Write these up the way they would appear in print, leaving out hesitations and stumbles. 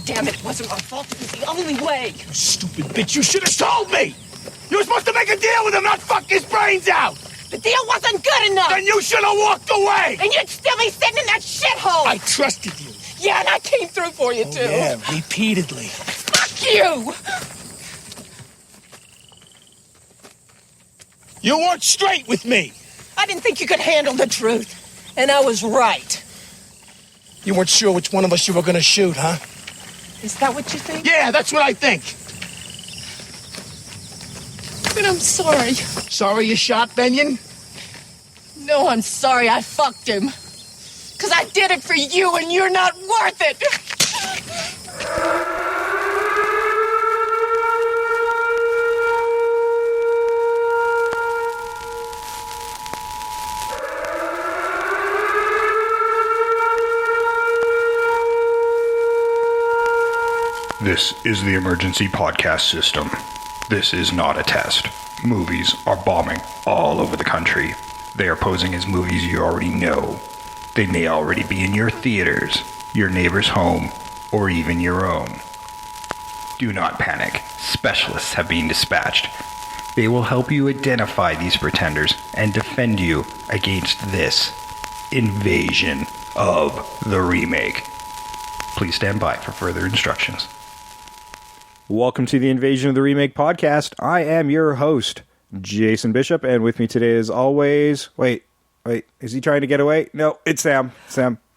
damn it, it wasn't my fault. It was the only way. You stupid bitch, you should have told me! You were supposed to make a deal with him, not fuck his brains out! The deal wasn't good enough. Then you should have walked away! And you'd still be sitting in that shithole. I trusted you. Yeah, and I came through for you, too. Yeah, repeatedly. Fuck you! You weren't straight with me! I didn't think you could handle the truth. And I was right. You weren't sure which one of us you were gonna shoot, huh? Is that what you think? Yeah, that's what I think. But I'm sorry. Sorry you shot Benyon? No, I'm sorry I fucked him. Because I did it for you and you're not worth it. This is the emergency podcast system. This is not a test. Movies are bombing all over the country. They are posing as movies you already know. They may already be in your theaters, your neighbor's home, or even your own. Do not panic. Specialists have been dispatched. They will help you identify these pretenders and defend you against this invasion of the remake. Please stand by for further instructions. Welcome to the Invasion of the Remake podcast. I am your host, Jason Bishop, and with me today as always... Wait, is he trying to get away? No, it's Sam.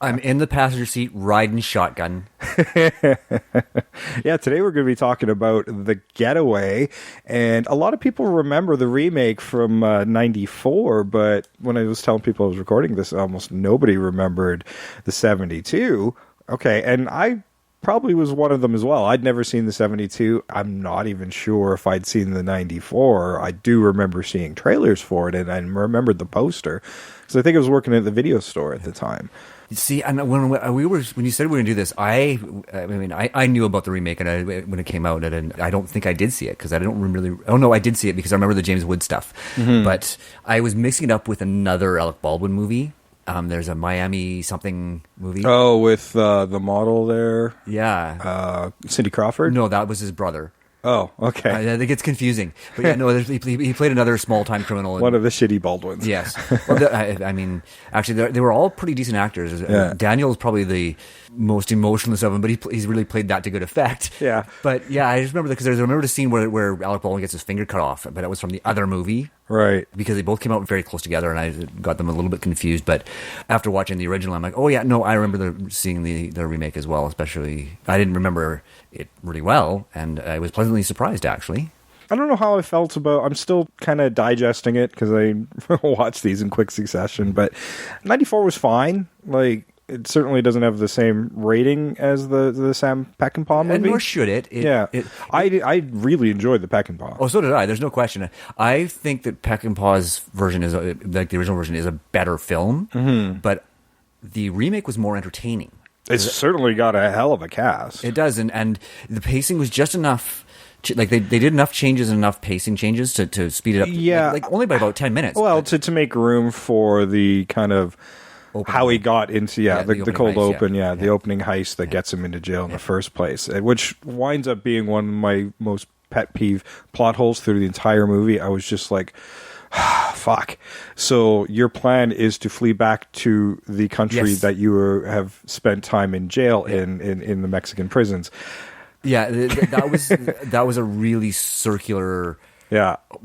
I'm in the passenger seat riding shotgun. Yeah, today we're going to be talking about The Getaway, and a lot of people remember the remake from 94, but when I was telling people I was recording this, almost nobody remembered the 72. Okay, and I probably was one of them as well. I'd never seen the 72. I'm not even sure if I'd seen the 94. I do remember seeing trailers for it, and I remembered the poster, because I think I was working at the video store at the time. See, and when you said we were going to do this, I knew about the remake when it came out, and I don't think I did see it because I don't really. Oh no, I did see it because I remember the James Wood stuff, but I was mixing it up with another Alec Baldwin movie. There's a Miami something movie. Oh, with the model there? Yeah. Cindy Crawford? No, that was his brother. Oh, okay. I think it's confusing. But yeah, no, he played another small-time criminal. One of the shitty Baldwins. Yes. Well, I mean, actually, they were all pretty decent actors. Yeah. Daniel's probably the most emotionless of them, but he's really played that to good effect. Yeah. But yeah, I just remember because I remember the scene where Alec Baldwin gets his finger cut off, but that was from the other movie. Right. Because they both came out very close together, and I got them a little bit confused. But after watching the original, I'm like, oh yeah, no, I remember seeing the remake as well. Especially, I didn't remember it really well, and I was pleasantly surprised, actually. I don't know how I felt about... I'm still kind of digesting it, because I watched these in quick succession, but 94 was fine. Like, it certainly doesn't have the same rating as the Sam Peckinpah movie. And nor should it. I really enjoyed the Peckinpah. Oh, so did I. There's no question. I think that Peckinpah's version is, like the original version, is a better film, but the remake was more entertaining. It's certainly got a hell of a cast. It does, and the pacing was just enough. Like they did enough changes and enough pacing changes to speed it up. Yeah, like only by about 10 minutes. Well, to make room for the kind of how he got into the cold heist, open, the opening heist that gets him into jail in the first place, which winds up being one of my most pet peeve plot holes through the entire movie. I was just like, fuck. So your plan is to flee back to the country that you have spent time in jail in the Mexican prisons. Yeah, that was a really circular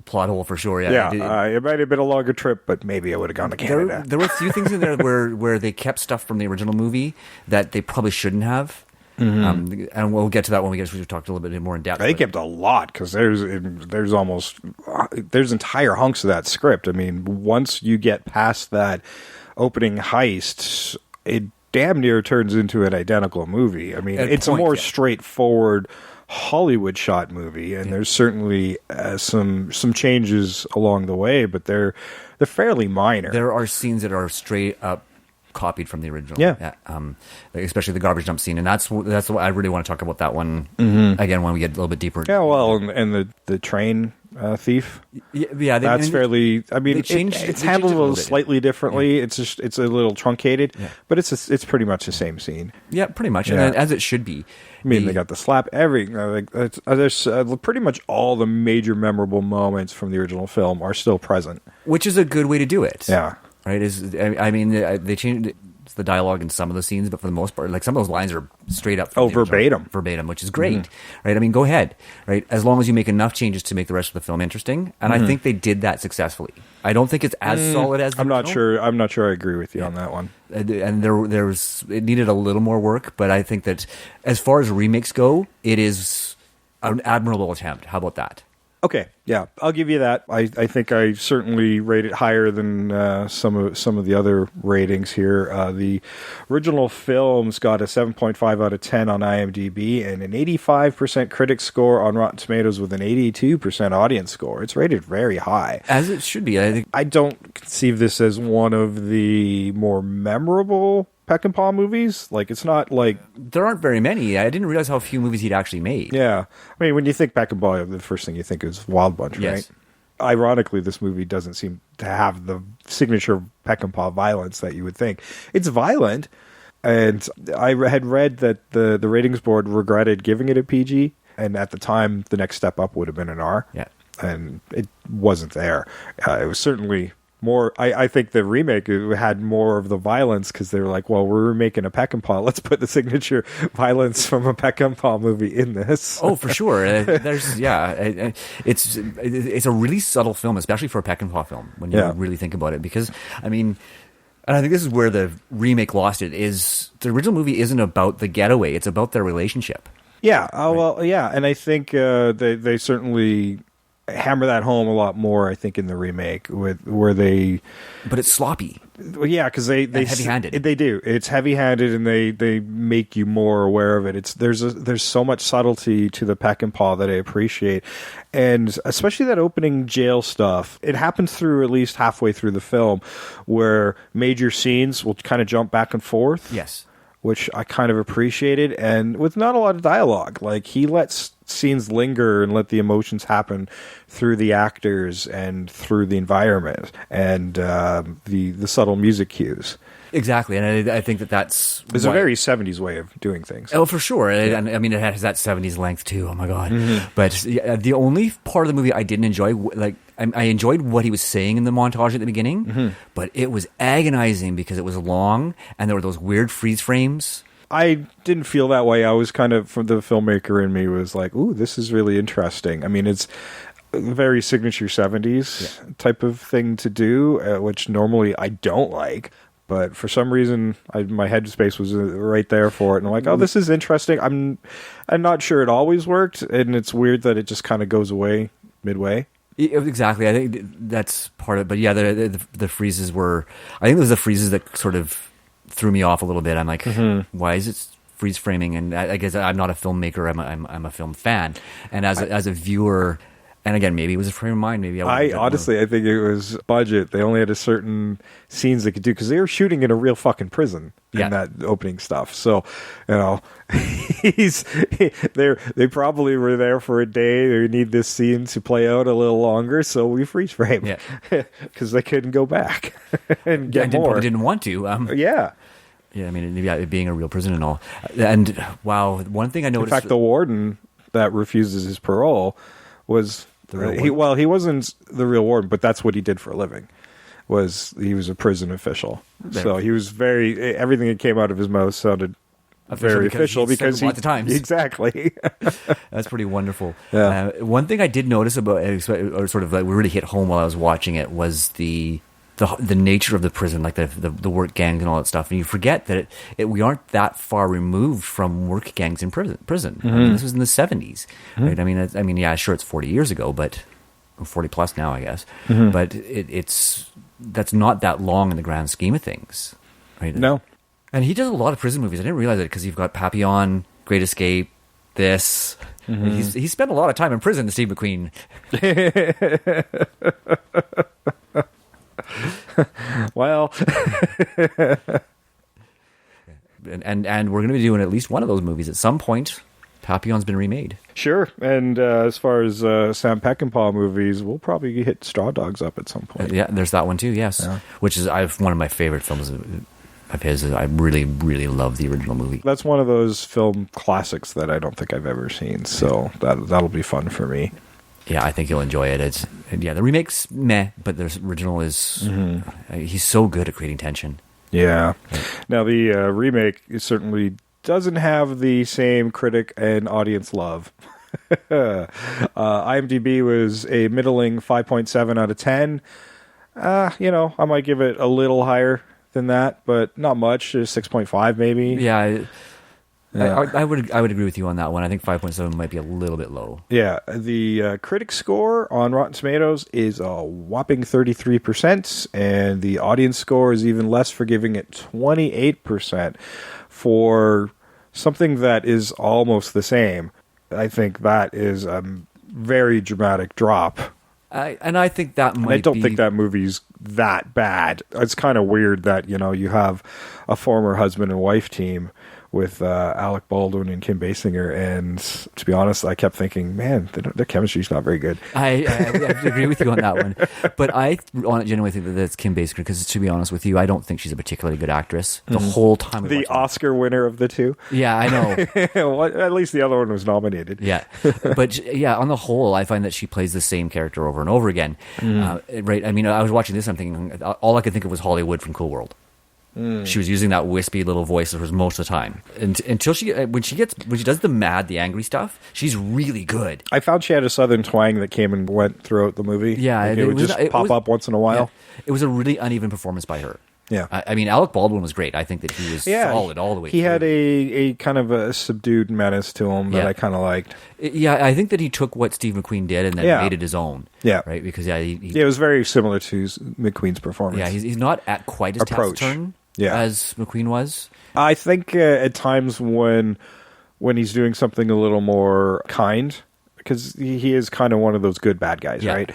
plot hole for sure. Yeah, it might have been a longer trip, but maybe I would have gone to Canada. There were a few things in there where they kept stuff from the original movie that they probably shouldn't have. And we'll get to that when we talked a little bit more in depth. They kept a lot because there's entire hunks of that script. I mean, once you get past that opening heist, it damn near turns into an identical movie. I mean, it's a more straightforward Hollywood shot movie, and there's certainly some changes along the way, but they're fairly minor. There are scenes that are straight up copied from the original. Yeah. Especially the garbage dump scene, and that's what I really want to talk about that one again when we get a little bit deeper. Yeah, well, and the train Thief. Yeah, That's fairly. I mean, it's handled a little slightly differently. Yeah. It's a little truncated, but it's pretty much the same scene. Yeah, pretty much, Yeah. and as it should be. I mean, they got the slap. There's pretty much all the major memorable moments from the original film are still present, which is a good way to do it. Yeah, right. I mean, they changed the dialogue in some of the scenes, but for the most part, like some of those lines are straight up from the original, verbatim, which is great, right? I mean, go ahead, right? As long as you make enough changes to make the rest of the film interesting, and I think they did that successfully. I don't think it's as solid as the I'm not original. sure. I'm not sure. I agree with you on that one. And there's it needed a little more work, but I think that as far as remakes go, it is an admirable attempt. How about that? Okay, yeah, I'll give you that. I think I certainly rate it higher than some of the other ratings here. The original film's got a 7.5 out of 10 on IMDb and an 85% critic score on Rotten Tomatoes with an 82% audience score. It's rated very high, as it should be. I think I don't conceive this as one of the more memorable Peck and Paw movies. Like, it's not like... There aren't very many. I didn't realize how few movies he'd actually made. Yeah. I mean, when you think Peck and Paw, the first thing you think is Wild Bunch, yes. right? Ironically, this movie doesn't seem to have the signature Peck and Paw violence that you would think. It's violent, and I had read that the ratings board regretted giving it a PG, and at the time, the next step up would have been an R. Yeah. And it wasn't there. It was certainly... more, I think the remake had more of the violence because they were like, well, we're remaking a Peck and Paw. Let's put the signature violence from a Peck and Paw movie in this. Oh, for sure. It's a really subtle film, especially for a Peck and Paw film when you really think about it. Because, I mean, and I think this is where the remake lost it, is the original movie isn't about the getaway. It's about their relationship. Yeah. Well, yeah. And I think they certainly... hammer that home a lot more, I think, in the remake, where they... But it's sloppy. Well, yeah, because they heavy-handed. They do. It's heavy-handed, and they make you more aware of it. There's so much subtlety to the Peck and Paw that I appreciate, and especially that opening jail stuff. It happens through at least halfway through the film, where major scenes will kind of jump back and forth. Yes. Which I kind of appreciated, and with not a lot of dialogue. Like, he lets scenes linger and let the emotions happen through the actors and through the environment and the subtle music cues. Exactly, and I think that's... It's a very 70s way of doing things. Oh, for sure. And I mean, it has that 70s length, too. Oh, my God. But the only part of the movie I didn't enjoy, like, I enjoyed what he was saying in the montage at the beginning, but it was agonizing because it was long, and there were those weird freeze frames. I didn't feel that way. I was kind of, from the filmmaker in me, was like, ooh, this is really interesting. I mean, it's a very signature 70s type of thing to do, which normally I don't like. But for some reason, my headspace was right there for it. And I'm like, oh, this is interesting. I'm not sure it always worked. And it's weird that it just kind of goes away midway. Exactly. I think that's part of it. But yeah, the freezes were... I think it was the freezes that sort of threw me off a little bit. I'm like, why is it freeze framing? And I guess I'm not a filmmaker. I'm a film fan. And as a viewer... And again, maybe it was a frame of mind. Maybe I honestly, I think it was budget. They only had a certain scenes they could do because they were shooting in a real fucking prison in that opening stuff. So, you know, they probably were there for a day. They need this scene to play out a little longer, so we freeze frame. Because they couldn't go back and get more. Probably didn't want to. Yeah, I mean, it being a real prison and all. And wow, one thing I noticed. In fact, the warden that refuses his parole was he wasn't the real warden, but that's what he did for a living. He was a prison official. So he was everything that came out of his mouth sounded very official because lots of times. Exactly. That's pretty wonderful. Yeah. One thing I did notice about, or sort of like really hit home while I was watching it, was the nature of the prison, like the work gangs and all that stuff. And you forget that we aren't that far removed from work gangs in prison. I mean, this was in the 70s, right? I mean, yeah, sure, it's 40 years ago, but 40 plus now, I guess. But that's not that long in the grand scheme of things, right? No. And he does a lot of prison movies. I didn't realize it because you've got Papillon, Great Escape, this. He spent a lot of time in prison, Steve McQueen. Well, and we're going to be doing at least one of those movies at some point Papillon's been remade. Sure. And as far as Sam Peckinpah movies, we'll probably hit Straw Dogs up at some point. Yeah, there's that one too. Yes, which is one of my favorite films of his. I really, really love the original movie. That's one of those film classics that I don't think I've ever seen, so that'll be fun for me. Yeah, I think you'll enjoy it. The remake's meh, but the original is. He's so good at creating tension. Yeah. Now the remake certainly doesn't have the same critic and audience love. IMDb was a middling 5.7 out of 10. I might give it a little higher than that, but not much. 6.5 maybe. Yeah. I would agree with you on that one. I think 5.7 might be a little bit low. Yeah, the critic score on Rotten Tomatoes is a whopping 33%, and the audience score is even less, for giving it 28% for something that is almost the same. I think that is a very dramatic drop. I think that might. I don't think that movie's that bad. It's kind of weird that you have a former husband and wife team with Alec Baldwin and Kim Basinger, and to be honest, I kept thinking, man, their chemistry's not very good. I agree with you on that one, but I genuinely think that that's Kim Basinger, because to be honest with you, I don't think she's a particularly good actress. The whole time, the Oscar winner of the two. Yeah, I know. Well, at least the other one was nominated. Yeah, but on the whole, I find that she plays the same character over and over again. Right? I mean, I was watching this, I'm thinking all I could think of was Hollywood from Cool World. She was using that wispy little voice most of the time, until when she does the angry stuff, she's really good. I found she had a southern twang that came and went throughout the movie. Yeah, it would just pop up once in a while. Yeah. It was a really uneven performance by her. Yeah, I mean, Alec Baldwin was great. I think that he was solid all the way. He through. had a kind of a subdued menace to him that I kind of liked. Yeah, I think that he took what Steve McQueen did and then made it his own. Yeah, right. Because it was very similar to McQueen's performance. Yeah, he's not at quite as taciturn as McQueen was. I think at times when he's doing something a little more kind, because he is kind of one of those good bad guys, right?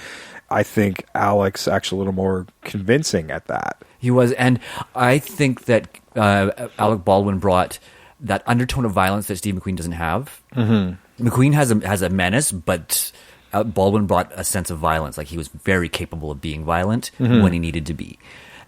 I think Alec's actually a little more convincing at that. He was, and I think that Alec Baldwin brought that undertone of violence that Steve McQueen doesn't have. Mm-hmm. McQueen has a menace, but Baldwin brought a sense of violence. Like, he was very capable of being violent when he needed to be.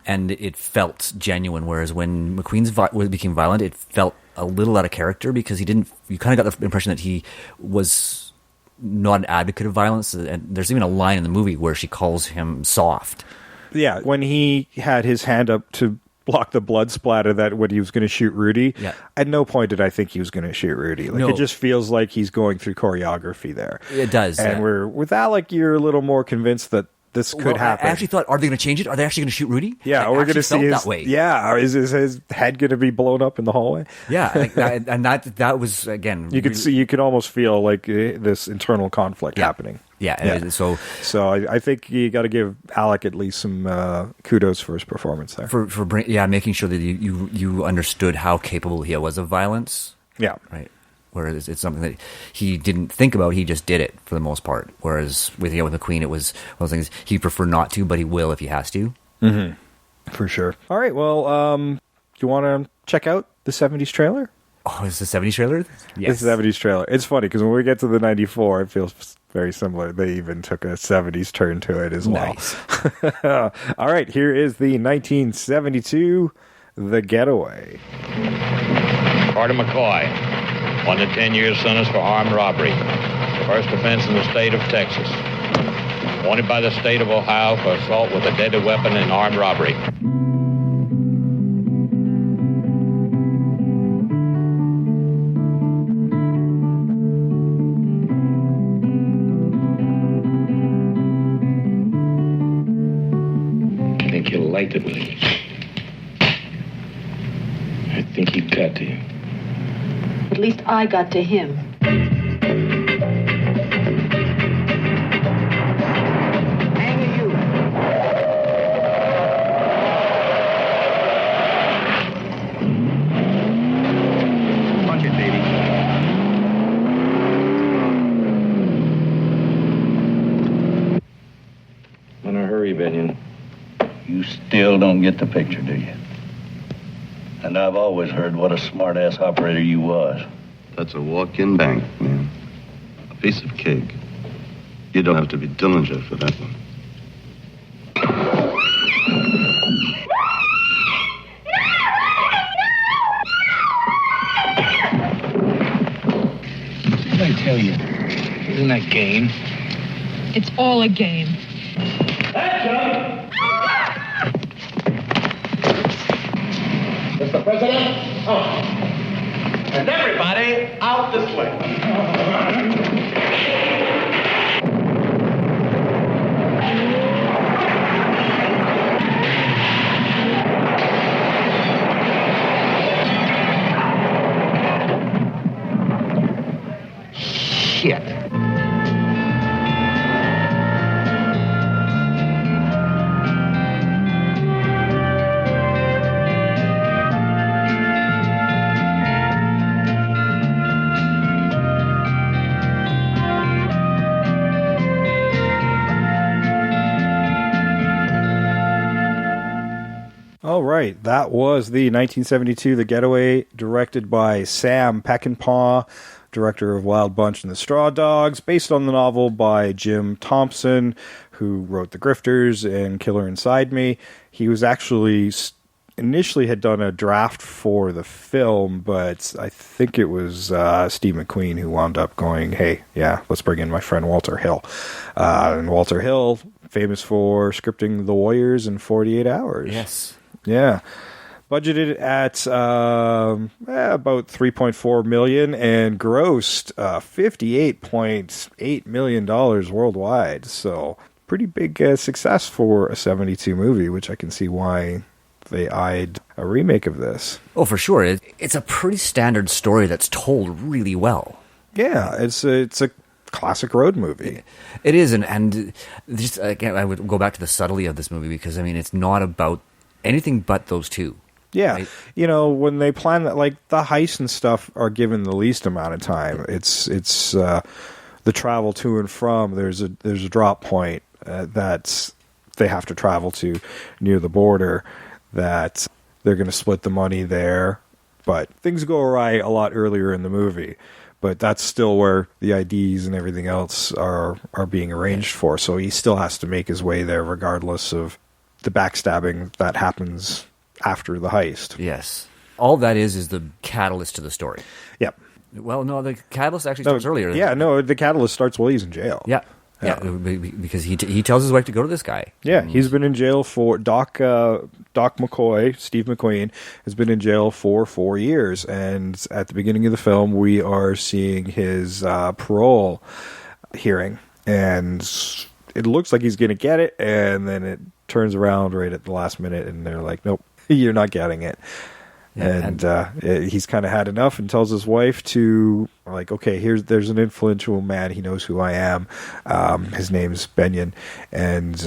And it felt genuine, whereas when McQueen became violent, it felt a little out of character, because you kind of got the impression that he was not an advocate of violence. And there's even a line in the movie where she calls him soft. Yeah, when he had his hand up to block the blood splatter that when he was going to shoot Rudy, at no point did I think he was going to shoot Rudy. Like, it just feels like he's going through choreography there. It does. And with Alec, you're a little more convinced that this could happen. I actually thought, are they going to change it? Are they actually going to shoot Rudy? Yeah, we're going to see that way. Yeah, is his head going to be blown up in the hallway? Yeah, and that was, again, you could almost feel like this internal conflict happening. Yeah. So I think you got to give Alec at least some kudos for his performance there. For making sure that you understood how capable he was of violence. Yeah, right. Whereas it's something that he didn't think about, he just did it for the most part. Whereas with McQueen, it was one of those things he'd prefer not to, but he will if he has to. Mm-hmm. For sure. All right, well, do you want to check out the 70s trailer? Oh, it's the 70s trailer? Yes. It's the 70s trailer. It's funny, because when we get to the 94, it feels very similar. They even took a 70s turn to it as well. Nice. All right, here is the 1972 The Getaway. Carter McCoy. 1 to 10 years sentence for armed robbery. First offense in the state of Texas. Wanted by the state of Ohio for assault with a deadly weapon and armed robbery. I think you'll like it, Willie. I think he got to you. At least I got to him. Hang you. Punch it, baby. In a hurry, Benyon. You still don't get the picture, do you? And I've always heard what a smart-ass operator you was. That's a walk-in bank, man. A piece of cake. You don't have to be Dillinger for that one. What did I tell you? Isn't that game? It's all a game. Mr. President, out. And everybody out this way. Shit. All right, that was the 1972 The Getaway, directed by Sam Peckinpah, director of Wild Bunch and the Straw Dogs, based on the novel by Jim Thompson, who wrote The Grifters and Killer Inside Me. He was actually initially had done a draft for the film, but I think it was Steve McQueen who wound up going, hey, yeah, let's bring in my friend Walter Hill. And Walter Hill, famous for scripting The Warriors in 48 Hours. Yes. Yeah. Budgeted at about $3.4 million and grossed $58.8 million worldwide. So pretty big success for a 72 movie, which I can see why they eyed a remake of this. Oh, for sure. It's a pretty standard story that's told really well. Yeah, it's a classic road movie. It is, and just again, I would go back to the subtlety of this movie because, I mean, it's not about anything but those two. Yeah, right? You know, when they plan that, like the heist and stuff are given the least amount of time. It's the travel to and from. There's a drop point that they have to travel to near the border. That they're going to split the money there, but things go awry a lot earlier in the movie. But that's still where the IDs and everything else are being arranged for. So he still has to make his way there, regardless of the backstabbing that happens after the heist. Yes. All that is the catalyst to the story. Yep. Well, no, the catalyst actually starts earlier. Yeah, no, the catalyst starts while he's in jail. Yeah. Yeah, because he tells his wife to go to this guy. Yeah, he's been in jail for Doc McCoy, Steve McQueen, has been in jail for 4 years. And at the beginning of the film, we are seeing his parole hearing. And it looks like he's going to get it, and then it turns around right at the last minute, and they're like, nope, you're not getting it. Yeah, and he's kind of had enough and tells his wife to, like, okay, there's an influential man. He knows who I am. His name's Benyon. And,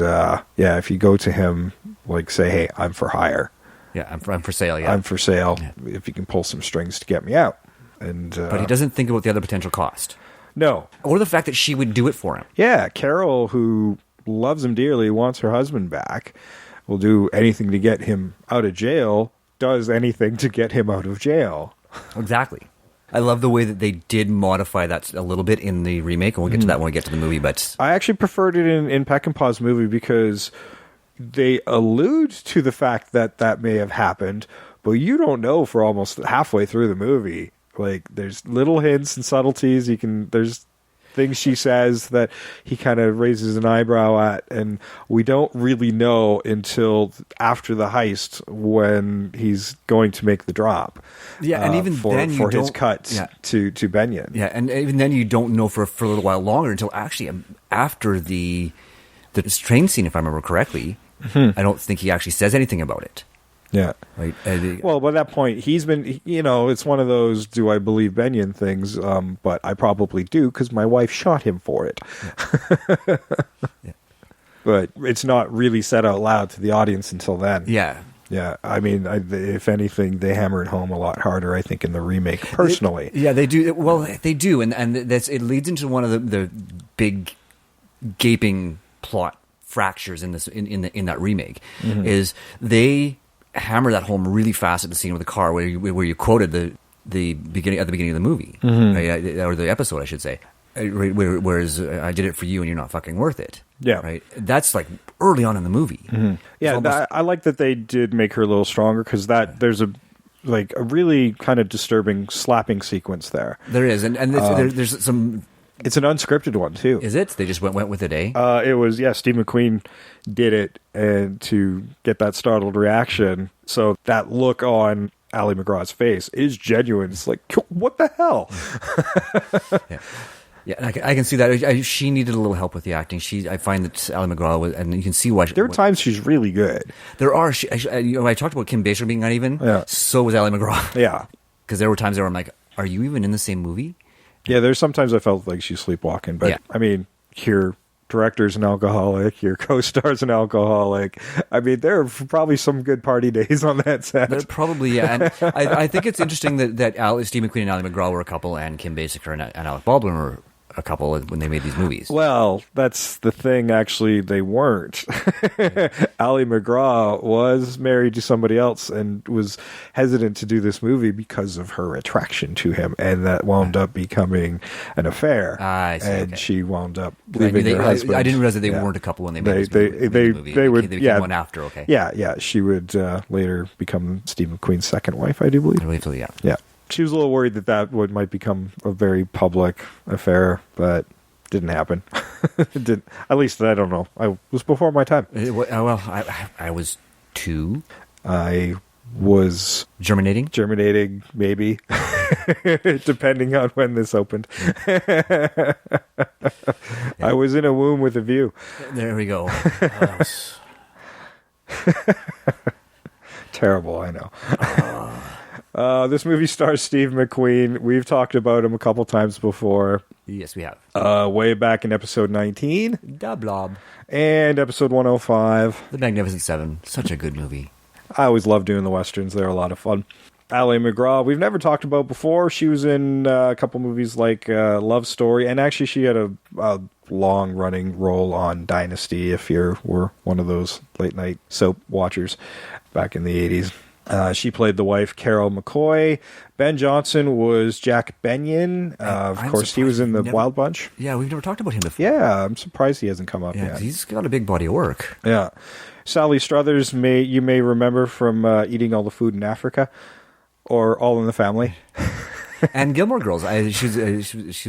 if you go to him, like, say, hey, I'm for hire. Yeah, I'm for sale, yeah. I'm for sale, if you can pull some strings to get me out. And but he doesn't think about the other potential cost. No. Or the fact that she would do it for him. Yeah, Carol, who loves him dearly, wants her husband back, will do anything to get him out of jail, does anything to get him out of jail. Exactly. I love the way that they did modify that a little bit in the remake, and we'll get to that when we get to the movie. But I actually preferred it in Peckinpah's movie because they allude to the fact that may have happened, but you don't know for almost halfway through the movie. Like, there's little hints and subtleties. There's things she says that he kind of raises an eyebrow at, and we don't really know until after the heist when he's going to make the drop. Yeah, and even then for his cut to Benyon. Yeah, and even then you don't know for a little while longer until actually after the train scene, if I remember correctly. I don't think he actually says anything about it. Yeah. Right. Well, by that point, he's been, it's one of those, do I believe Benyon things? But I probably do because my wife shot him for it. Yeah. But it's not really said out loud to the audience until then. Yeah. Yeah. I mean, if anything, they hammer it home a lot harder, I think, in the remake, personally. They do. Well, they do. And it leads into one of the big gaping plot fractures in that remake is they hammer that home really fast at the scene with the car where you quoted the beginning of the movie, right? Or the episode, I should say. Whereas I did it for you and you're not fucking worth it. Yeah. Right. That's like early on in the movie. Yeah, I like that they did make her a little stronger because there's a really kind of disturbing slapping sequence there. There is, and there's some. It's an unscripted one too. Is it? They just went with it, eh? It was, Steve McQueen did it and to get that startled reaction. So that look on Ali MacGraw's face is genuine. It's like, what the hell? Yeah, and I can see that. She needed a little help with the acting. I find that Ali MacGraw was, and you can see why. There are times she's really good. There are. I talked about Kim Basinger being uneven. Yeah. So was Ali MacGraw. Yeah. Because there were times where I'm like, are you even in the same movie? Yeah, there's sometimes I felt like she's sleepwalking. But, I mean, your director's an alcoholic. Your co-star's an alcoholic. I mean, there are probably some good party days on that set. There probably, yeah. And I think it's interesting that Steve McQueen and Ali MacGraw were a couple and Kim Basinger and Alec Baldwin were a couple when they made these movies. Well, that's the thing. Actually, they weren't. Ali MacGraw was married to somebody else and was hesitant to do this movie because of her attraction to him, and that wound up becoming an affair. I see. And okay. she wound up leaving her husband. I didn't realize that they weren't a couple when they made this movie. They would. They became one after. Okay. Yeah. She would later become Steve McQueen's second wife, I do believe. I believe so. Yeah. Yeah. She was a little worried that might become a very public affair, but didn't happen. At least I don't know. I was before my time. Well, I was 2. I was germinating, maybe, depending on when this opened. I was in a womb with a view. There we go. Terrible, I know. This movie stars Steve McQueen. We've talked about him a couple times before. Yes, we have. Way back in episode 19. Da Blob. And episode 105. The Magnificent Seven. Such a good movie. I always love doing the Westerns. They're a lot of fun. Ali MacGraw, we've never talked about before. She was in a couple movies like Love Story. And actually, she had a long-running role on Dynasty, if you were one of those late-night soap watchers back in the 80s. She played the wife, Carol McCoy. Ben Johnson was Jack Benyon. Of course, he was in the Wild Bunch. Yeah, we've never talked about him before. Yeah, I'm surprised he hasn't come up yet. He's got a big body of work. Yeah. Sally Struthers, you may remember from Eating All the Food in Africa or All in the Family. And Gilmore Girls. She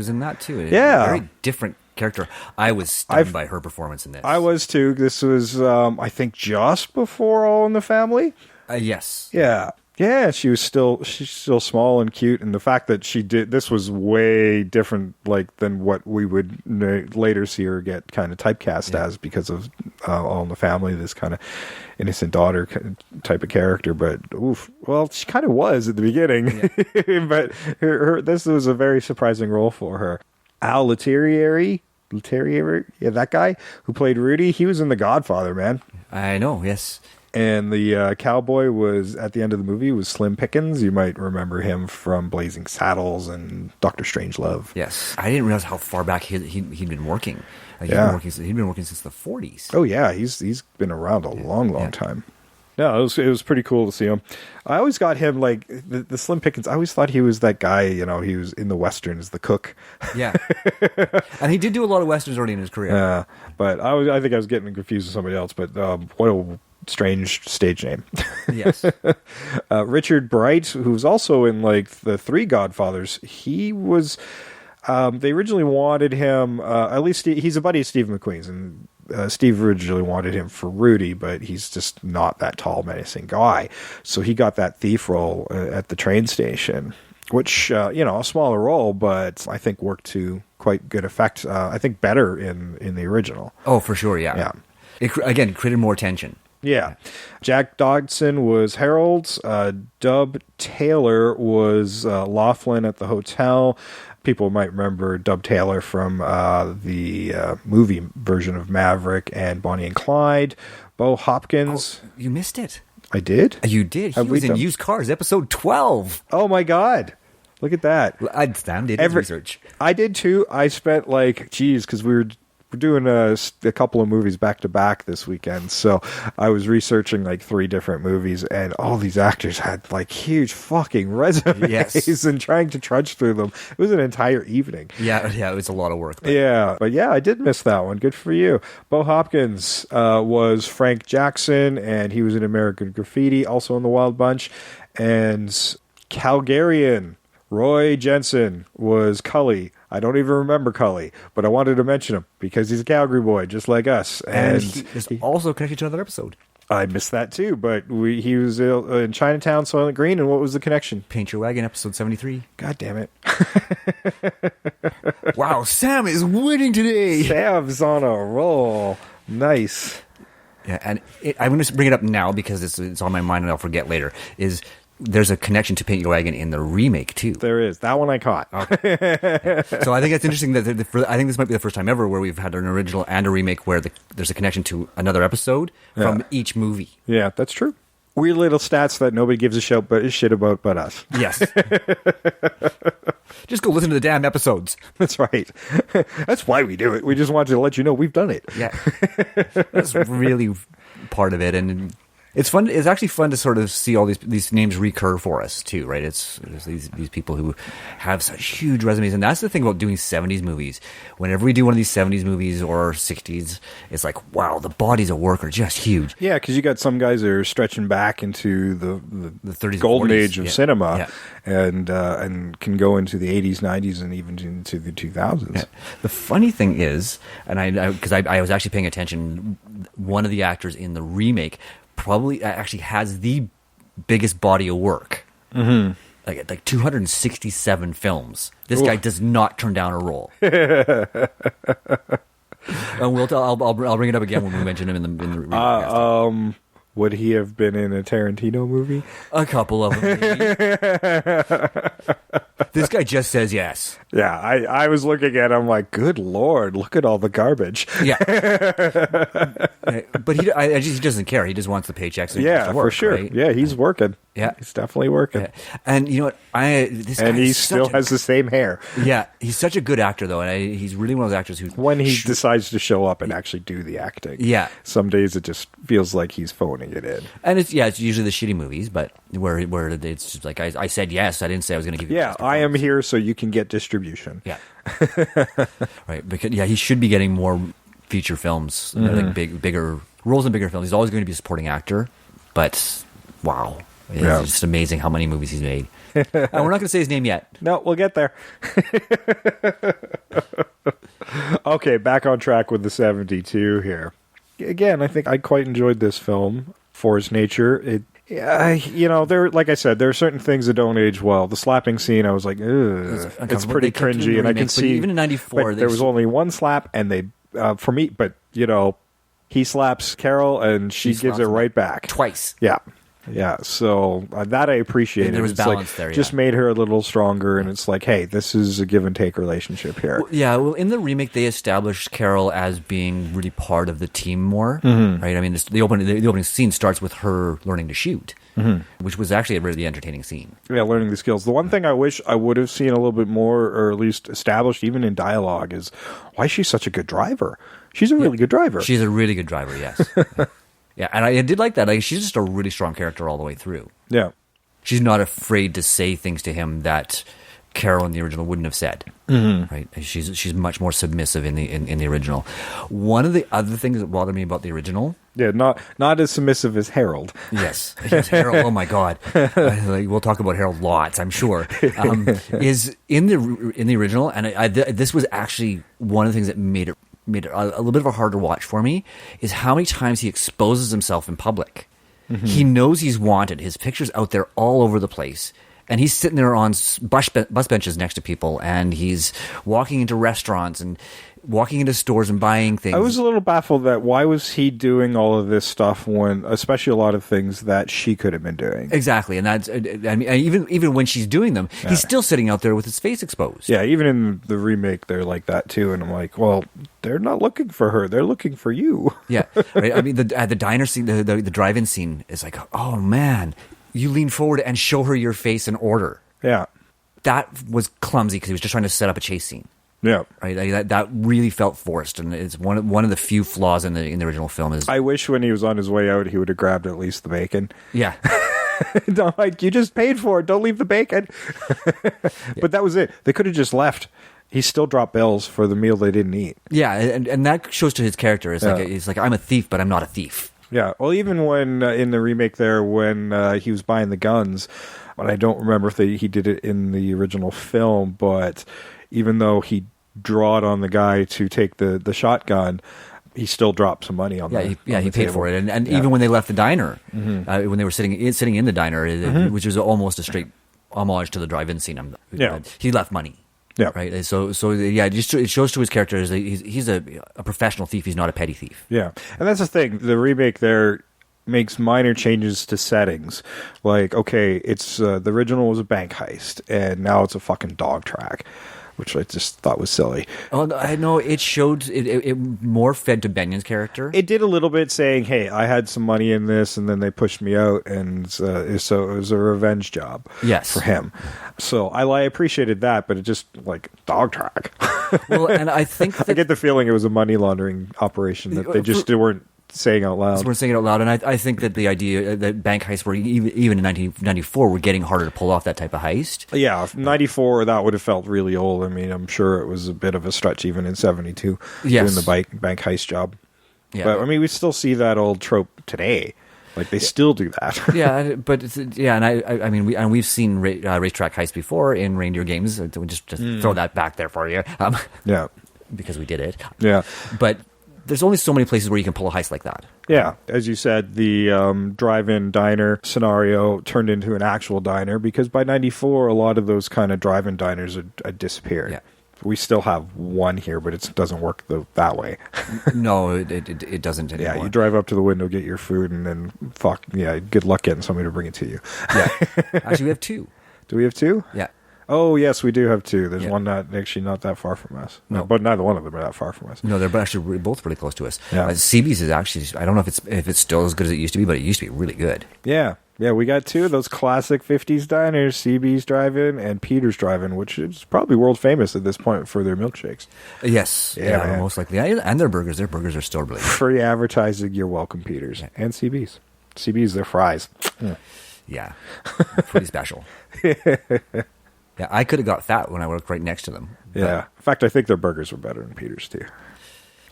was in that, too. Yeah. A very different character. I was stunned by her performance in this. I was, too. This was, I think, just before All in the Family. Yes. Yeah. Yeah, she's still small and cute, and the fact that this was way different than what we would later see her get kind of typecast as because of All in the Family, this kind of innocent daughter type of character. But she kind of was at the beginning, but this was a very surprising role for her. Al Lettieri, that guy who played Rudy, he was in The Godfather, man. I know, yes. And the cowboy was, at the end of the movie, was Slim Pickens. You might remember him from Blazing Saddles and Dr. Strangelove. Yes. I didn't realize how far back he'd been working. He'd been working since the 40s. Oh, yeah. He's been around a long time. No, it was pretty cool to see him. I always got him, the Slim Pickens, I always thought he was that guy, he was in the Westerns, the cook. Yeah. And he did do a lot of Westerns early in his career. Yeah. But I think I was getting confused with somebody else, but what a strange stage name. Yes. Richard Bright, who's also in the 3 Godfathers, he was they originally wanted him, at least he's a buddy of Steve McQueen's, and Steve originally wanted him for Rudy, but he's just not that tall, menacing guy. So he got that thief role at the train station, which, a smaller role, but I think worked to quite good effect. I think better in the original. Oh, for sure, yeah. Yeah. It, again, created more tension. Yeah. Jack Dodson was Harold. Dub Taylor was Laughlin at the hotel. People might remember Dub Taylor from the movie version of Maverick and Bonnie and Clyde. Bo Hopkins. Oh, you missed it. I did? You did. He was in Used Cars, episode 12. Oh, my God. Look at that. Sam did his research. I did, too. I spent, because we were we're doing a couple of movies back to back this weekend, so I was researching like 3 different movies, and all these actors had like huge fucking resumes, and trying to trudge through them. It was an entire evening. Yeah, it was a lot of work. But. Yeah, but yeah, I did miss that one. Good for you. Bo Hopkins was Frank Jackson, and he was in American Graffiti, also in The Wild Bunch, and Calgarian Roy Jensen was Cully. I don't even remember Cully, but I wanted to mention him because he's a Calgary boy, just like us. And he's also connected to another episode. I missed that too, but he was in Chinatown, Soylent Green, and what was the connection? Paint Your Wagon, episode 73. God damn it. Wow, Sam is winning today. Sam's on a roll. Nice. Yeah, and I'm going to bring it up now because it's on my mind and I'll forget later, there's a connection to Paint Your Wagon in the remake, too. There is. That one I caught. Okay. So I think it's interesting that I think this might be the first time ever where we've had an original and a remake where there's a connection to another episode from each movie. Yeah, that's true. Weird little stats that nobody gives a shit about but us. Yes. Just go listen to the damn episodes. That's right. That's why we do it. We just wanted to let you know we've done it. Yeah. That's really part of it. And it's fun. It's actually fun to sort of see all these names recur for us too, right? It's these people who have such huge resumes, and that's the thing about doing 70s movies. Whenever we do one of these 70s movies or 60s, it's like, wow, the bodies of work are just huge. Yeah, because you got some guys that are stretching back into the 30s, golden 40s. age of cinema, and can go into the 80s, 90s, and even into the 2000s. Yeah. The funny thing is, and because I was actually paying attention, one of the actors in the remake probably actually has the biggest body of work. Mm-hmm. Like 267 films. This guy does not turn down a role. And I'll bring it up again when we mention him in the remake. Would he have been in a Tarantino movie? A couple of them, maybe. This guy just says yes. Yeah, I was looking at him like, good Lord, look at all the garbage. Yeah. But he doesn't care. He just wants the paychecks. And Yeah, work, for sure. Right? Yeah, he's working. Yeah. He's definitely working. Yeah. And you know what? He still has the same hair. Yeah, he's such a good actor, though. And he's really one of those actors who... When he decides to show up and actually do the acting. Yeah. Some days it just feels like he's phoning it in. And it's usually the shitty movies, but where it's just like, I said yes, I didn't say I was going to give you... Yeah, I am here so you can get distribution. Yeah. Right, because he should be getting more feature films, like bigger roles in bigger films. He's always going to be a supporting actor, but wow. It's just amazing how many movies he's made. And we're not going to say his name yet. No, we'll get there. Okay, back on track with the 72 here. Again, I think I quite enjoyed this film for its nature. Like I said, there are certain things that don't age well. The slapping scene, I was like, ugh, it's pretty cringy, and I can see. Even in '94, there was only one slap, and for me, but he slaps Carol, and she gives it right back twice. Yeah. Yeah, so that I appreciated. There was balance there, just made her a little stronger, and it's like, hey, this is a give and take relationship here. Well, in the remake, they established Carol as being really part of the team more, right? I mean, the opening scene starts with her learning to shoot, which was actually a really entertaining scene. Yeah, learning the skills. The one thing I wish I would have seen a little bit more, or at least established, even in dialogue, is why she's such a good driver. She's a really good driver. She's a really good driver, yes. Yeah, and I did like that. Like, she's just a really strong character all the way through. Yeah. She's not afraid to say things to him that Carol in the original wouldn't have said. Right? She's much more submissive in the original. One of the other things that bothered me about the original... Yeah, not as submissive as Harold. Yes. Harold, oh my God. We'll talk about Harold lots, I'm sure. Is in the original, and this was actually one of the things that made it a little bit of a harder watch for me, is how many times he exposes himself in public. He knows he's wanted. His picture's out there all over the place. And he's sitting there on bus benches next to people, and he's walking into restaurants and walking into stores and buying things. I was a little baffled that why was he doing all of this stuff when, especially a lot of things that she could have been doing. Exactly, and that's even when she's doing them, he's still sitting out there with his face exposed. Yeah, even in the remake, they're like that too, and I'm like, well, they're not looking for her; they're looking for you. Yeah, right. I mean, the diner scene, the drive-in scene is like, oh man, you lean forward and show her your face and order. Yeah. That was clumsy because he was just trying to set up a chase scene. Yeah. Right, like that really felt forced, and it's one of the few flaws in the original film. Is I wish when he was on his way out, he would have grabbed at least the bacon. yeah, I'm like, you just paid for it. Don't leave the bacon. But that was it. They could have just left. He still dropped bills for the meal they didn't eat. yeah, and that shows to his character. It's like Yeah. he's like, I'm a thief, but I'm not a thief. Yeah. Well, even when in the remake there, when he was buying the guns, and I don't remember if he did it in the original film, but even though he drawed on the guy to take the shotgun, he still dropped some money on He paid table. for it, and even when they left the diner, Mm-hmm. when they were sitting in the diner, which was almost a straight homage to the drive-in scene. He left money. Yeah. Right. So yeah, it shows to his character is that he's a professional thief. He's not a petty thief. Yeah. And that's the thing. The remake there makes minor changes to settings. Like, okay, it's the original was a bank heist, and now it's a fucking dog track, which I just thought was silly. Oh, no, I know it showed it more fed to Benion's character. It did a little bit, saying, "Hey, I had some money in this, and then they pushed me out, and so it was a revenge job." Yes. For him. So I appreciated that, but it just like dog track. Well, and I think that I get the feeling it was a money laundering operation that they just weren't saying out loud. we're saying it out loud, and I think that the idea that bank heists were even in 1994 were getting harder to pull off that type of heist. Yeah, 94, that would have felt really old. I mean, I'm sure it was a bit of a stretch even in 72 Yes. doing the bank heist job. Yeah. But I mean, we still see that old trope today. Like, they still do that. Yeah, but and I mean, we've seen racetrack heists before in reindeer games. So just throw that back there for you, Yeah. because we did it. Yeah. But there's only so many places where you can pull a heist like that. Yeah, as you said, the drive-in diner scenario turned into an actual diner because by 94, a lot of those kind of drive-in diners had disappeared. Yeah. We still have one here, but it doesn't work that way. No, it doesn't anymore. Yeah, you drive up to the window, get your food, and then good luck getting somebody to bring it to you. Yeah. Actually, we have two. Do we have two? Yeah. Oh, yes, we do have two. There's Yeah. one not that far from us. No. But neither one of them are that far from us. No, they're actually both really close to us. Yeah. CB's is actually, I don't know if it's still as good as it used to be, but it used to be really good. Yeah. Yeah, we got two of those classic 50s diners, CB's Drive-In and Peter's Drive-In, which is probably world famous at this point for their milkshakes. Yes. Yeah, man. most likely. And their burgers. Their burgers are still really good. Free advertising, you're welcome, Peter's. And CB's. CB's, their fries. Yeah. Pretty special. Yeah, I could have got that when I worked right next to them. Yeah. In fact, I think their burgers were better than Peter's, too.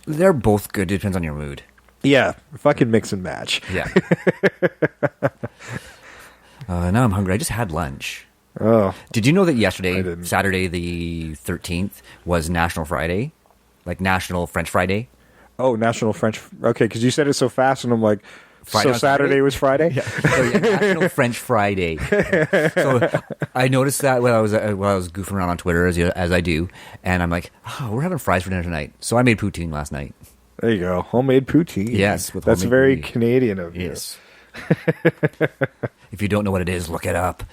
They're both good. It depends on your mood. Yeah. Fucking mix and match. Yeah. Now I'm hungry. I just had lunch. Oh. Did you know that I yesterday, didn't. Saturday the 13th, was National Friday? Like National French Friday? Oh, National French. Okay, because you said it so fast, and I'm like, Friday so on Saturday Friday? was Friday? Yeah. So, yeah, National French Friday. So I noticed that when I was goofing around on Twitter, as I do, and I'm like, oh, we're having fries for dinner tonight. So I made poutine last night. There you go. Homemade poutine. Yes, with That's homemade very poutine. Canadian of you. Yes. If you don't know what it is, look it up.